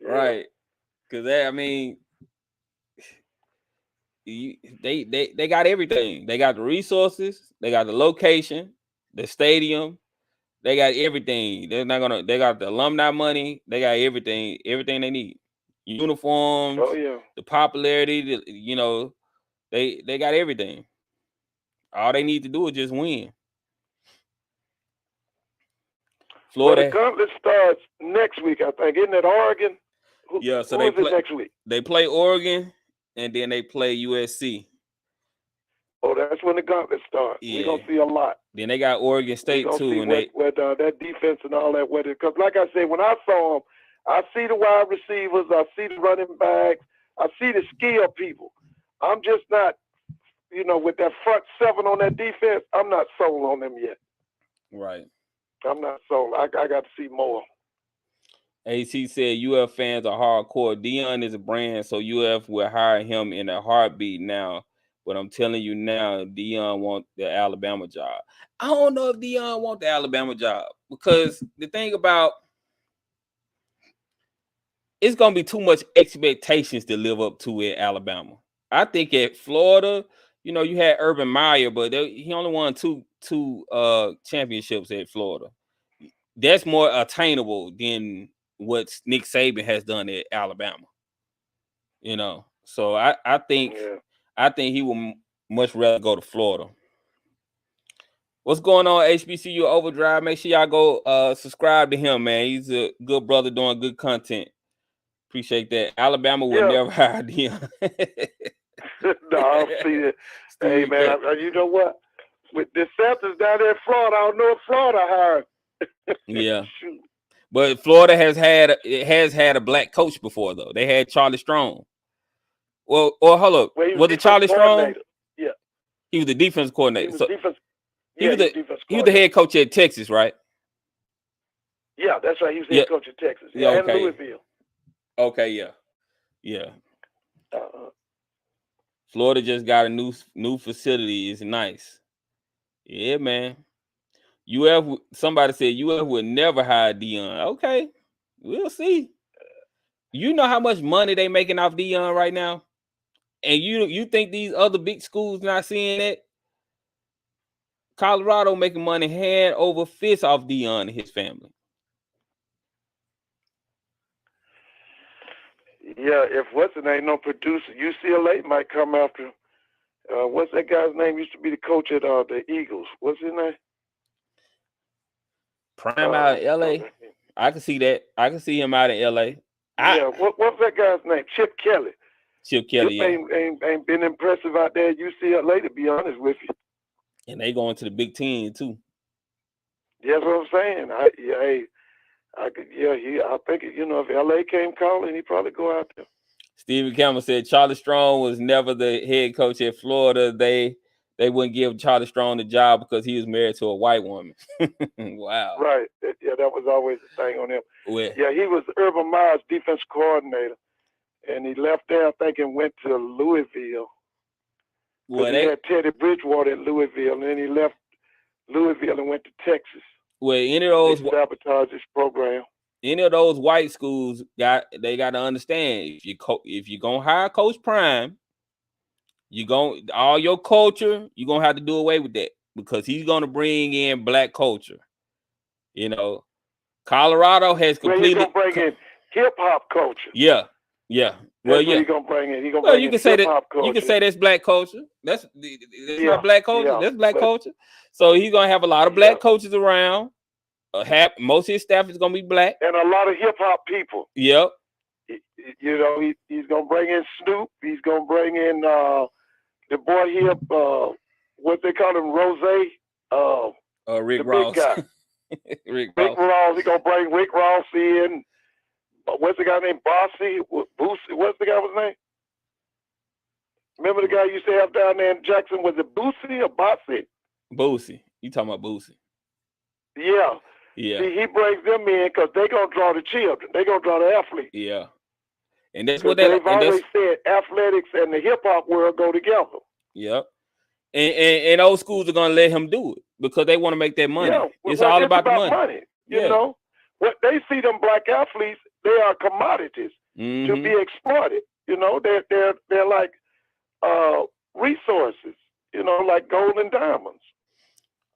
Right. Because I mean, they got everything. They got the resources. They got the location, the stadium. They got everything. They got the alumni money. They got everything they need. Uniforms. Oh yeah. The popularity. You know, they got everything. All they need to do is just win. Florida. Well, the gauntlet starts next week, I think. Isn't it Oregon? So they play next week. They play Oregon, and then they play USC. Oh, that's when the gauntlet starts. Yeah. We're gonna see a lot. Then they got Oregon State too, and that defense and all that. Because, like I said, when I saw them, I see the wide receivers, I see the running backs, I see the skill people. I'm just not, with that front 7 on that defense. I'm not sold on them yet. Right. I'm not sold. I got to see more. AC said UF fans are hardcore. Deion is a brand, so UF will hire him in a heartbeat now. But I'm telling you now, Deion wants the Alabama job. I don't know if Deion wants the Alabama job, because the thing about it's going to be too much expectations to live up to at Alabama. I think at Florida, you had Urban Meyer, but he only won two championships at Florida. That's more attainable than what Nick Saban has done at Alabama. So I think he will much rather go to Florida. What's going on, HBCU Overdrive? Make sure y'all go subscribe to him, man. He's a good brother doing good content. Appreciate that. Alabama will never hire Deion. No, I don't see it. Hey, man, you know what? With the Celtics down there in Florida, I don't know if Florida hired. Yeah. Shoot. But Florida has had a black coach before, though. They had Charlie Strong. Well, hold up. Was it Charlie Strong? Yeah. He was the defense coordinator. He was the head coach at Texas, right? Yeah, that's right. He was the head coach at Texas. Yeah, and Louisville. Okay, yeah. Florida just got a new facility. It's nice. Yeah, man. Somebody said UF would never hire Deion. Okay, we'll see. You know how much money they making off Deion right now, and you think these other big schools not seeing it? Colorado making money hand over fist off Deion and his family. Yeah, if what's the name, no producer, UCLA might come after. What's that guy's name? Used to be the coach at the Eagles. What's his name? Prime out of LA. I can see that. I can see him out of LA. What's that guy's name? Chip Kelly. Chip Kelly. Ain't been impressive out there at UCLA, to be honest with you. And they going to the Big Ten too. Yeah, that's what I'm saying. I think if LA came calling, he'd probably go out there. Stephen Campbell said Charlie Strong was never the head coach at Florida. They wouldn't give Charlie Strong the job because he was married to a white woman. Wow. Right. Yeah, that was always the thing on him. Well, yeah, he was Urban Meyer's defense coordinator, and he left there, I think, and went to Louisville. Well, he had Teddy Bridgewater in Louisville, and then he left Louisville and went to Texas. Well, any of those sabotage this program. Any of those white schools got to understand if you're gonna hire Coach Prime, all your culture, you're gonna have to do away with that because he's gonna bring in black culture. Colorado has completely. He's gonna bring in hip hop culture. Yeah. Well, yeah. He's gonna bring in. You can say that. You can say that's black culture. That's not black culture. Yeah, that's black culture. So he's gonna have a lot of black coaches around. Most of his staff is gonna be black, and a lot of hip hop people. Yep. He's gonna bring in Snoop. He's gonna bring in the boy here. What they call him, Rose. Rick Ross. Big guy. Rick Ross. He's gonna bring Rick Ross in. What's the guy named Bossy? Boosie? What's the guy's name? Remember the guy you used to have down there in Jackson? Was it Boosie or Bossy? Boosie. You talking about Boosie? Yeah. Yeah. See, he brings them in because they're going to draw the children. They're going to draw the athletes. Yeah. And that's 'Cause what they've always said athletics and the hip-hop world go together. Yep. And old schools are going to let him do it because they want to make that money. Yeah. It's all about the money. You know? What they see them black athletes, they are commodities to be exploited. You know, they're like resources, you know, like gold and diamonds.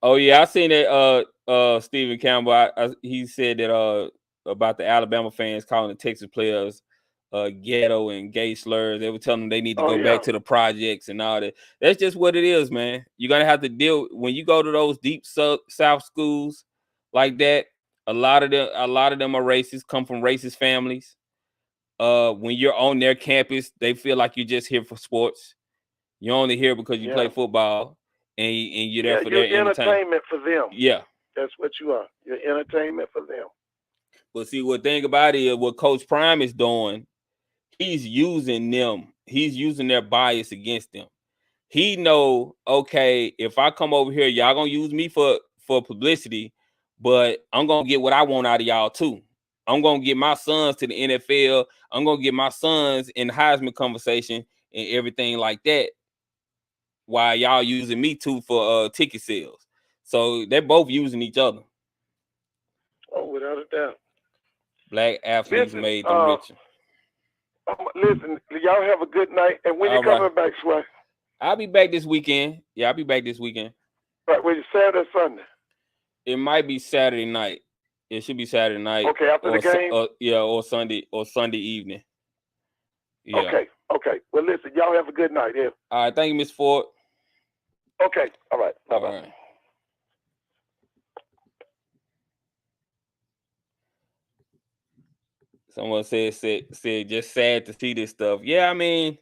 Oh yeah, I seen that Stephen Campbell, he said that about the Alabama fans calling the Texas players ghetto and gay slurs. They were telling them they need to go back to the projects and all that. That's just what it is, man. You're gonna have to deal when you go to those deep South schools like that. A lot of them are racist, come from racist families. When you're on their campus, they feel like you're just here for sports. You're only here because you play football and you're there for their entertainment for them. Yeah. That's what you are. You're entertainment for them. But see, what thing about it is what Coach Prime is doing, he's using them. He's using their bias against them. He know, okay, if I come over here, y'all gonna use me for publicity, but I'm gonna get what I want out of y'all too. I'm gonna get my sons to the NFL. I'm gonna get my sons in the Heisman conversation and everything like that. While y'all using me too for ticket sales. So they're both using each other. Oh, without a doubt. Black athletes made them richer. Listen, y'all have a good night. And when you coming back, SWAC? I'll be back this weekend. Yeah, I'll be back this weekend. Right, wait, Saturday or Sunday? It might be Saturday night. It should be Saturday night. Okay, after the game? Or Sunday evening. Yeah. Okay. Well, listen, y'all have a good night. Yeah. All right, thank you, Ms. Ford. Okay, all right. Bye-bye. All right. Someone said just sad to see this stuff. Yeah, I mean,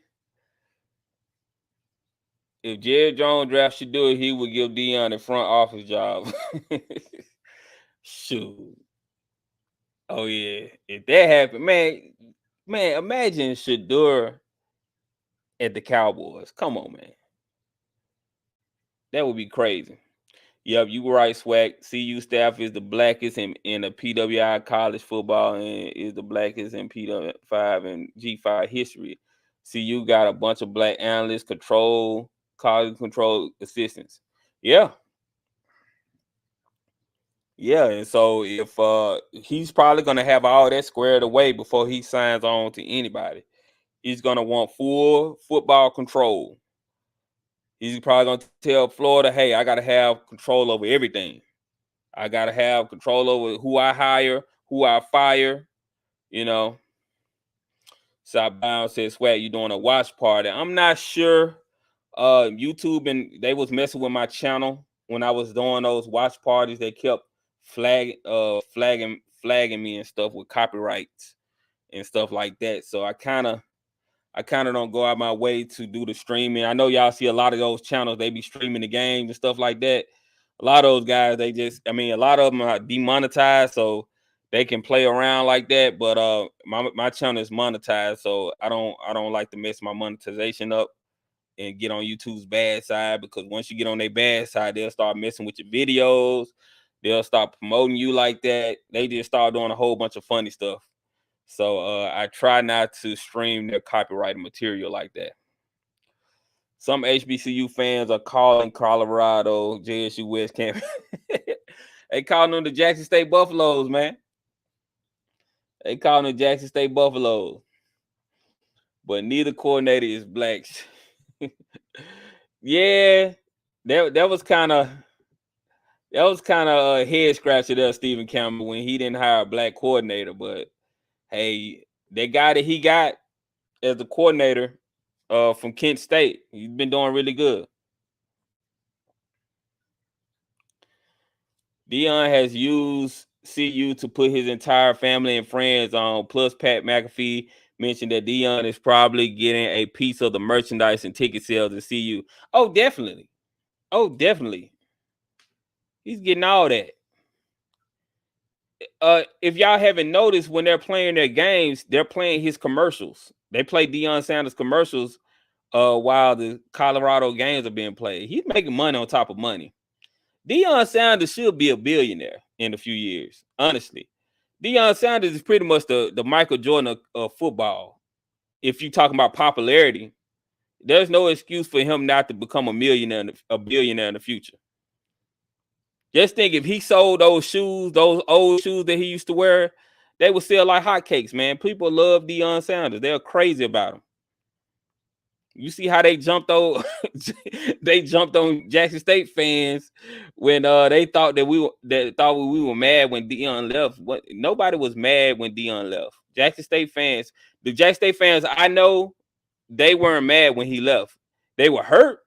if Jerry Jones drafts Shedeur, he would give Deion a front office job. Shoot. Oh yeah, if that happened, man, imagine Shedeur at the Cowboys. Come on, man. That would be crazy. Yep, you were right, SWAC. CU staff is the blackest in the PWI college football and is the blackest in PW5 and G5 history. CU got a bunch of black analysts, college control assistants. Yeah. Yeah, and so if he's probably going to have all that squared away before he signs on to anybody. He's going to want full football control. He's probably going to tell Florida, hey, I got to have control over everything. I got to have control over who I hire, who I fire, you know. Southbound says, SWAC, you doing a watch party. I'm not sure. YouTube, and they was messing with my channel when I was doing those watch parties. They kept flagging me and stuff with copyrights and stuff like that. So I kind of don't go out my way to do the streaming. I know y'all see a lot of those channels, they be streaming the games and stuff like that. A lot of those guys, a lot of them are demonetized, so they can play around like that. But my channel is monetized, so I don't like to mess my monetization up and get on YouTube's bad side, because once you get on their bad side, they'll start messing with your videos. They'll start promoting you like that. They just start doing a whole bunch of funny stuff. So I try not to stream their copyrighted material like that. Some HBCU fans are calling Colorado JSU West Campus. They calling them the Jackson State Buffaloes, man. They calling them Jackson State Buffaloes. But neither coordinator is black. Yeah, that was kind of a head scratcher there, Stephen Campbell, when he didn't hire a black coordinator. But hey, that guy that he got as the coordinator from Kent State, he's been doing really good. Deion has used CU to put his entire family and friends on. Plus, Pat McAfee mentioned that Deion is probably getting a piece of the merchandise and ticket sales at CU. Oh, definitely. He's getting all that. If y'all haven't noticed, when they're playing their games, they're playing his commercials. They play Deion Sanders commercials while the Colorado games are being played. He's making money on top of money. Deion Sanders should be a billionaire in a few years. Honestly, Deion Sanders is pretty much the Michael Jordan of football. If you're talking about popularity, there's no excuse for him not to become a billionaire in the future. Just think if he sold those shoes, those old shoes that he used to wear, they would sell like hotcakes, man. People love Deion Sanders. They're crazy about him. You see how they jumped on Jackson State fans when they thought that we were mad when Deion left. Nobody was mad when Deion left. Jackson State fans, the Jackson State fans I know, they weren't mad when he left. They were hurt,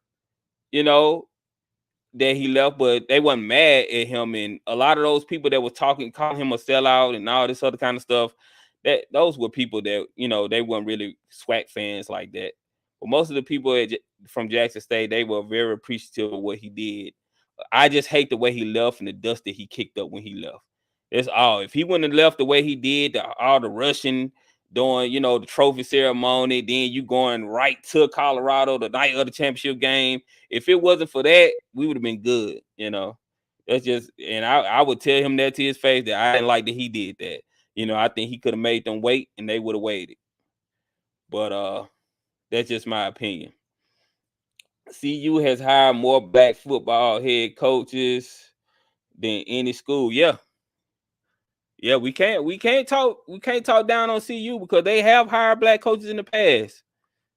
that he left, but they wasn't mad at him. And a lot of those people that was calling him a sellout and all this other kind of stuff, those were people that, they weren't really SWAC fans like that. But most of the people from Jackson State, they were very appreciative of what he did. I just hate the way he left and the dust that he kicked up when he left. That's all. If he wouldn't have left the way he did, all the rushing, doing, the trophy ceremony, then you going right to Colorado the night of the championship game. If it wasn't for that, we would have been good, That's just, and I would tell him that to his face that I didn't like that he did that. I think he could have made them wait and they would have waited. But that's just my opinion. CU has hired more black football head coaches than any school. Yeah, we can't talk down on CU because they have hired black coaches in the past.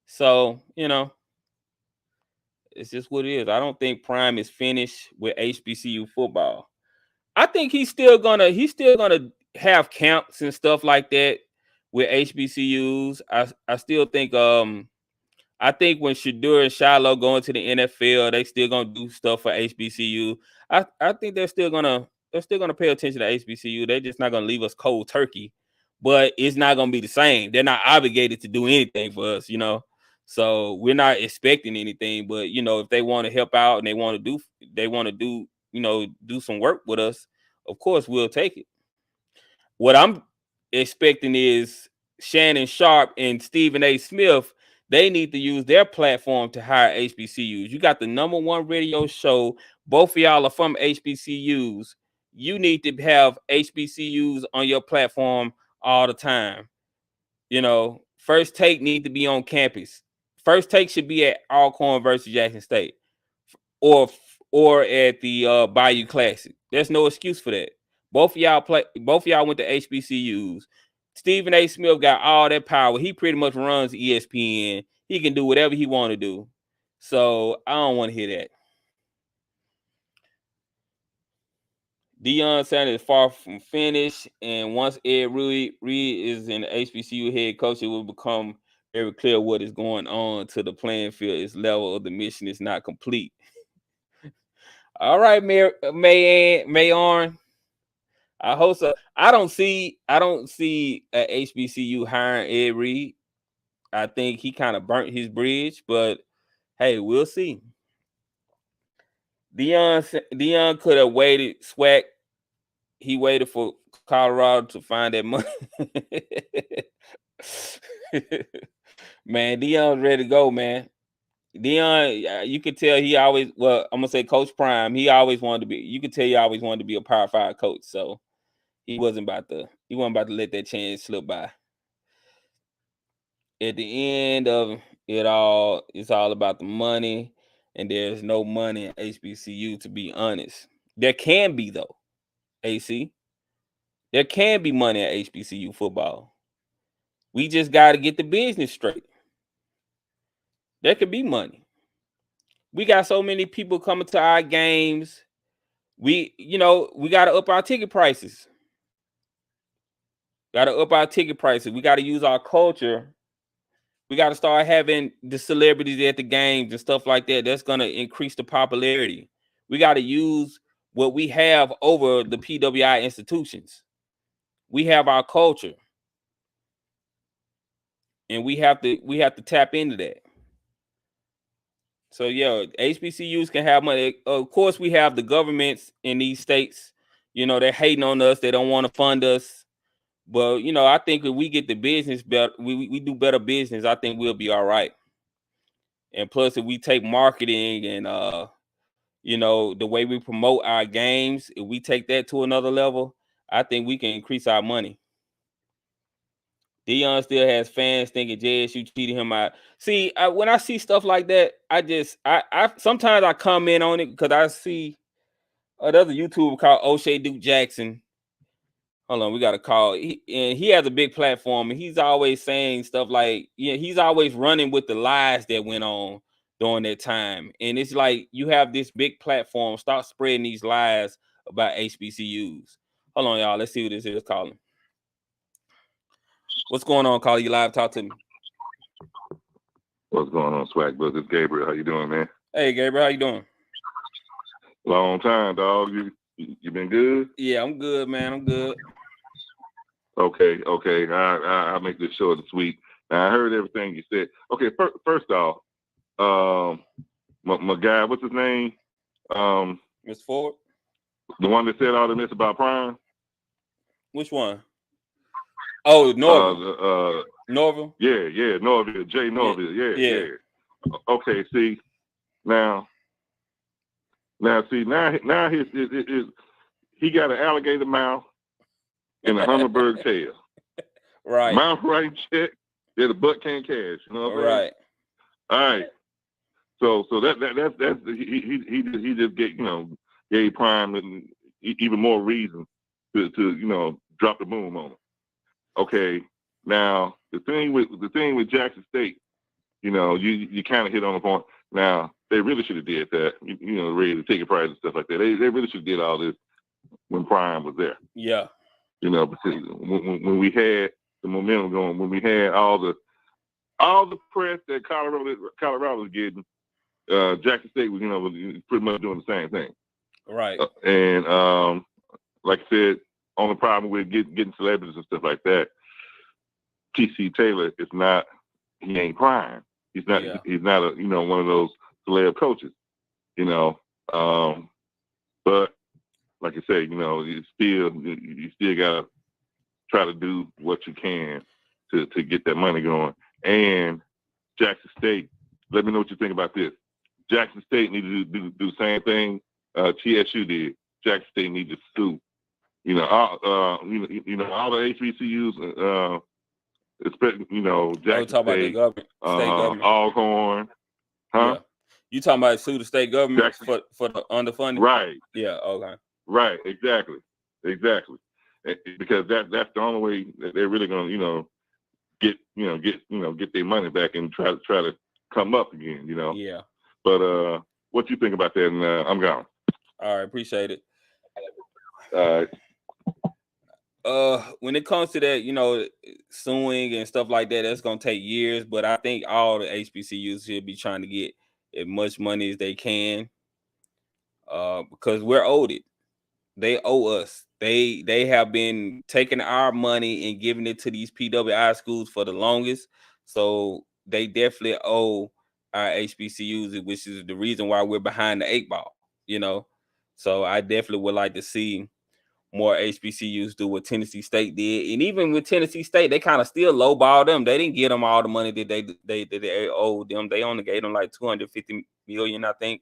So, it's just what it is. I don't think Prime is finished with HBCU football. I think he's still gonna have camps and stuff like that with HBCUs. I still think I think when Shedeur and Shiloh go into the NFL, they still gonna do stuff for HBCU. I think they're still gonna pay attention to HBCU. They're just not gonna leave us cold turkey, but it's not gonna be the same. They're not obligated to do anything for us, So we're not expecting anything. But if they want to help out and they want to do some work with us, of course we'll take it. What I'm expecting is Shannon Sharp and Stephen A. Smith. They need to use their platform to hire HBCUs. You got the #1 radio show. Both of y'all are from HBCUs. You need to have HBCUs on your platform all the time. First Take need to be on campus. First Take should be at Alcorn versus Jackson State, or at the Bayou Classic. There's no excuse for that. Both of y'all went to HBCUs. Stephen A. Smith got all that power. He pretty much runs ESPN. He can do whatever he want to do. So I don't want to hear that. Deion Sanders is far from finished, and once Ed Reed is in the HBCU head coach, it will become very clear what is going on to the playing field. Its level of the mission is not complete. All right, Mayorn. I hope so. I don't see a HBCU hiring Ed Reed. I think he kind of burnt his bridge, but hey, we'll see. Deion could have waited. SWAC. He waited for Colorado to find that money. Man, Deion's ready to go, man. Deion, you could tell he always. Well, I'm gonna say Coach Prime. He always wanted to be. You could tell he always wanted to be a Power 5 coach. So. He wasn't about to let that chance slip by. At the end of it all, it's all about the money, and there's no money in HBCU, to be honest. There can be, though, AC. There can be money at HBCU football. We just got to get the business straight. There could be money. We got so many people coming to our games. We got to up our ticket prices. We got to use our culture. We got to start having the celebrities at the games and stuff like that. That's going to increase the popularity. We got to use what we have over the PWI institutions. We have our culture. And we have to tap into that. So, yeah, HBCUs can have money. Of course, we have the governments in these states. They're hating on us. They don't want to fund us. But, I think if we get the business better, we do better business, I think we'll be all right. And plus, if we take marketing and you know, the way we promote our games, if we take that to another level, I think we can increase our money. Deion still has fans thinking JSU cheated him out. See, when I see stuff like that, I sometimes I comment on it because I see another YouTuber called O'Shea Duke Jackson. Hold on, we got a call. He has a big platform, and he's always saying stuff like, he's always running with the lies that went on during that time. And it's like, you have this big platform, start spreading these lies about HBCUs. Hold on, y'all. Let's see who this is calling. What's going on, Caller? You live? Talk to me. What's going on, SWAC? But it's Gabriel. How you doing, man? Hey, Gabriel. How you doing? Long time, dog. You been good? Yeah, I'm good, man. I'm good. Okay. I'll make this short and sweet. Now, I heard everything you said. Okay, first off, my guy, what's his name? Mr. Ford? The one that said all the mess about Prime? Which one? Oh, Norville. Norville? Yeah, Norville. Jay Norville. Yeah. Okay, see, now his he got an alligator mouth and a Hummingbird tail. Right. Mouth right check, yeah, the butt can't cash. You know what I'm saying? Right. All right. So that's he just gave Prime even more reason to drop the boom on him. Okay. Now the thing with Jackson State, you kind of hit on the point. Now they really should have did that. Ready to take a prize and stuff like that. They really should have did all this when Prime was there. Yeah. Because when we had the momentum going, when we had all the press that Colorado was getting, Jackson State was pretty much doing the same thing. Right. And like I said, only problem with getting celebrities and stuff like that, TC Taylor is not. He ain't Prime. He's not. Yeah. He's not a one of those celeb coaches. But like I say, you still gotta try to do what you can to get that money going. And Jackson State, let me know what you think about this. Jackson State need to do the same thing TSU did. Jackson State need to sue. All the HBCUs, especially Jackson State, about the state government, Alcorn, huh? Yeah. You talking about sue the state government for the underfunding? Right. Yeah. Okay. Right. Exactly. Because that's the only way that they're really gonna get their money back and try to come up again. Yeah. But what you think about that? And I'm gone. All right. Appreciate it. All right. When it comes to that, suing and stuff like that, that's gonna take years. But I think all the HBCUs should be trying to get as much money as they can, because we're owed it. They owe us. They have been taking our money and giving it to these PWI schools for the longest. So they definitely owe our HBCUs, which is the reason why we're behind the 8 ball. So I definitely would like to see more HBCUs do what Tennessee State did. And even with Tennessee State, they kind of still lowballed them. They didn't get them all the money that they owed them. They only gave them like $250 million, I think.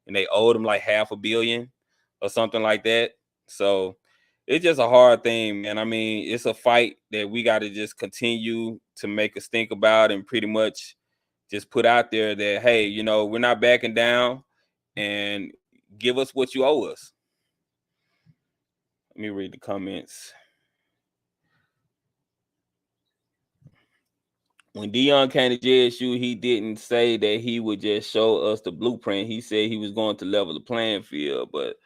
And they owed them like $500 million or something like that. So it's just a hard thing, man. I mean, it's a fight that we got to just continue to make us think about and pretty much just put out there that, hey, we're not backing down, and give us what you owe us. Let me read the comments. When Deion came to JSU, he didn't say that he would just show us the blueprint. He said he was going to level the playing field. But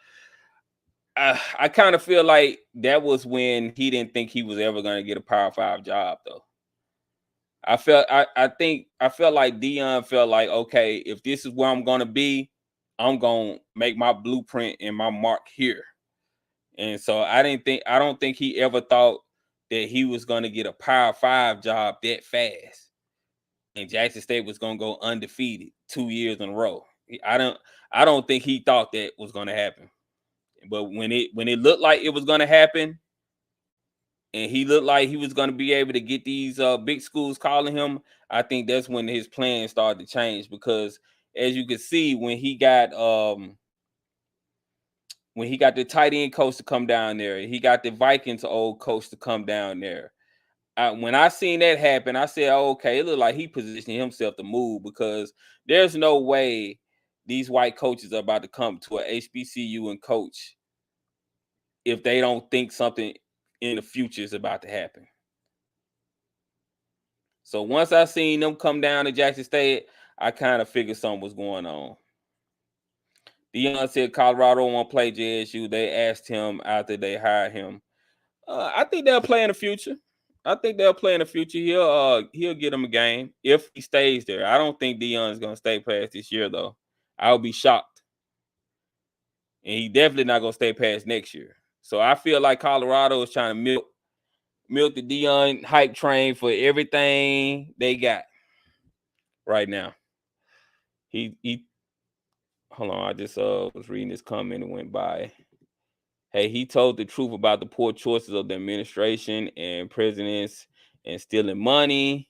I kind of feel like that was when he didn't think he was ever going to get a Power 5 job, though. I felt like Deion felt like, okay, if this is where I'm going to be, I'm going to make my blueprint and my mark here. And so I don't think he ever thought that he was going to get a Power 5 job that fast, and Jackson State was going to go undefeated 2 years in a row. I don't think he thought that was going to happen. But when it looked like it was going to happen, and he looked like he was going to be able to get these big schools calling him, I think that's when his plan started to change. Because as you can see, when he got when he got the tight end coach to come down there, he got the Vikings old coach to come down there. When I seen that happen, I said, oh, okay, it looked like he positioning himself to move, because there's no way these white coaches are about to come to a HBCU and coach if they don't think something in the future is about to happen. So once I seen them come down to Jackson State, I kind of figured something was going on. Deion said Colorado won't play JSU. They asked him after they hired him. I think they'll play in the future. He'll get him a game if he stays there. I don't think Deion's gonna stay past this year, though. I'll be shocked. And he definitely not gonna stay past next year. So I feel like Colorado is trying to milk the Deion hype train for everything they got right now. He hold on, I just was reading this comment and went by. Hey, he told the truth about the poor choices of the administration and presidents and stealing money,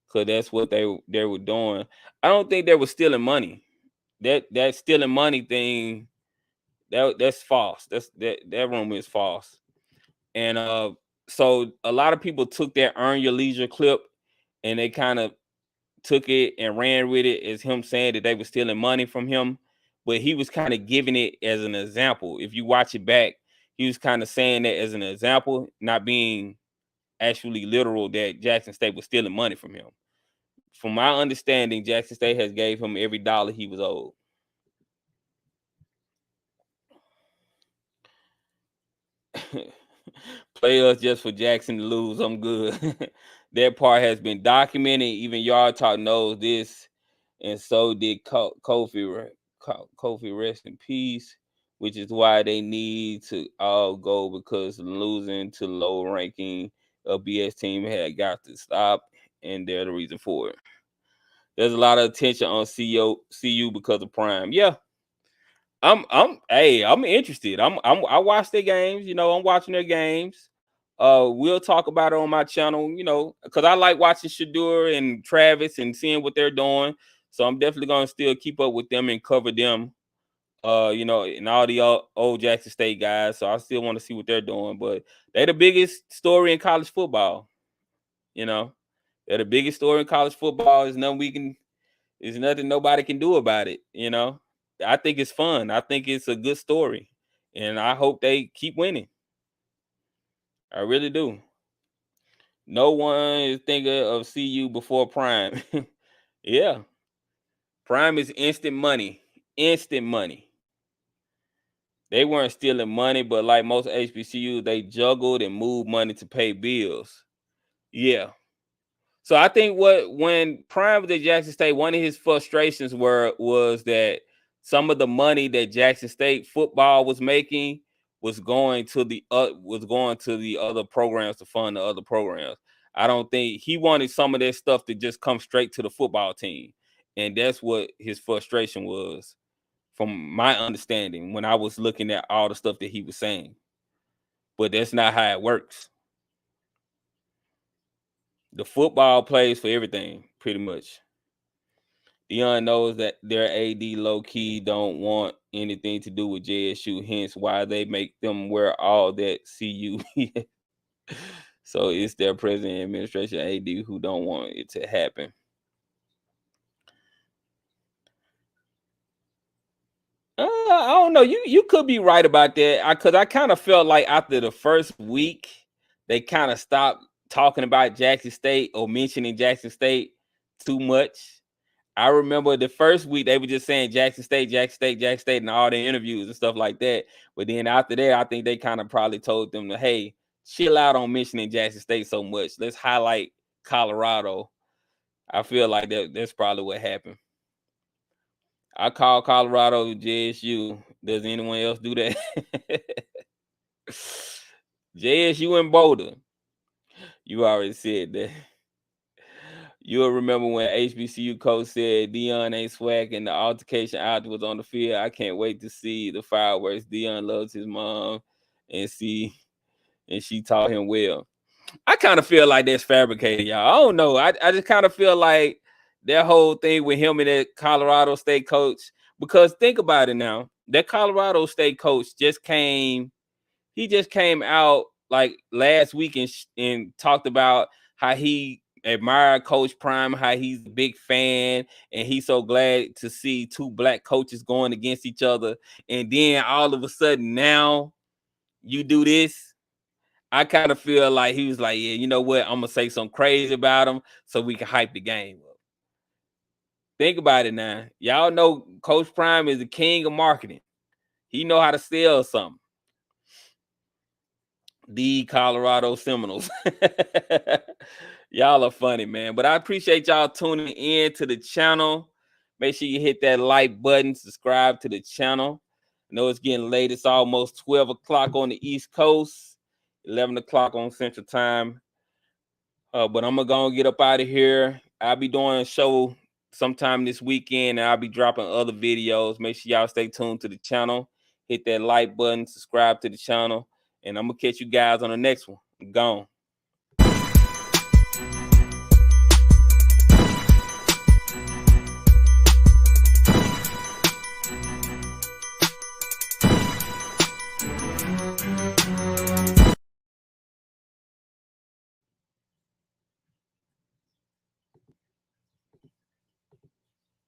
because that's what they were doing. I don't think they were stealing money. That stealing money thing, that's false. That rumor is false. And so a lot of people took that Earn Your Leisure clip and they kind of took it and ran with it as him saying that they were stealing money from him. But he was kind of giving it as an example. If you watch it back, he was kind of saying that as an example, not being actually literal that Jackson State was stealing money from him. From my understanding, Jackson State has gave him every dollar he was owed. Play us just for Jackson to lose. I'm good. That part has been documented. Even Yard Talk knows this, and so did Kofi. Kofi, rest in peace. Which is why they need to all go, because losing to low ranking BS team had got to stop, and they're the reason for it. There's a lot of attention on CU because of Prime. Yeah. I'm interested. I watch their games, I'm watching their games. We'll talk about it on my channel, because I like watching Shedeur and Travis and seeing what they're doing. So I'm definitely gonna still keep up with them and cover them. And all the old Jackson State guys. So I still want to see what they're doing. But they're the biggest story in college football. They're the biggest story in college football. There's nothing nobody can do about it. I think it's fun. I think it's a good story. And I hope they keep winning. I really do. No one is thinking of CU before Prime. Yeah. Prime is instant money. Instant money. They weren't stealing money, but like most HBCUs, they juggled and moved money to pay bills. Yeah. So I think when Prime was at Jackson State, one of his frustrations was that some of the money that Jackson State football was making was going to the other programs to fund the other programs. I don't think he wanted some of that stuff to just come straight to the football team, and that's what his frustration was, from my understanding, when I was looking at all the stuff that he was saying. But that's not how it works. The football plays for everything, pretty much. Deion knows that their AD low-key don't want anything to do with JSU, hence why they make them wear all that CU. So it's their president and administration AD who don't want it to happen. I don't know. You could be right about that, because I kind of felt like after the first week, they kind of stopped talking about Jackson State or mentioning Jackson State too much. I remember the first week they were just saying Jackson State, and all the interviews and stuff like that. But then after that, I think they kind of probably told them, hey, chill out on mentioning Jackson State so much. Let's highlight Colorado. I feel like that's probably what happened. I call Colorado JSU. Does anyone else do that? JSU and Boulder. You already said that. You'll remember when HBCU coach said Deion ain't SWAC and the altercation afterwards on the field. I can't wait to see the fireworks. Deion loves his mom and she taught him well. I kind of feel like that's fabricated, y'all. I don't know. I just kind of feel like that whole thing with him and that Colorado State coach, because think about it now. that Colorado State coach just came out like last week and talked about how he admired Coach Prime, how he's a big fan, and he's so glad to see two black coaches going against each other. And then all of a sudden now you do this. I kind of feel like he was like, yeah, you know what? I'm going to say something crazy about him so we can hype the game up. Think about it now. Y'all know Coach Prime is the king of marketing. He know how to sell something. The Colorado Seminoles. Y'all are funny, man. But I appreciate y'all tuning in to the channel. Make sure you hit that like button, subscribe to the channel. I know it's getting late. It's almost 12 o'clock on the East Coast, 11 o'clock on Central Time. But I'm going to go and get up out of here. I'll be doing a show sometime this weekend, and I'll be dropping other videos. Make sure y'all stay tuned to the channel. Hit that like button, subscribe to the channel, and I'm going to catch you guys on the next one. I'm gone.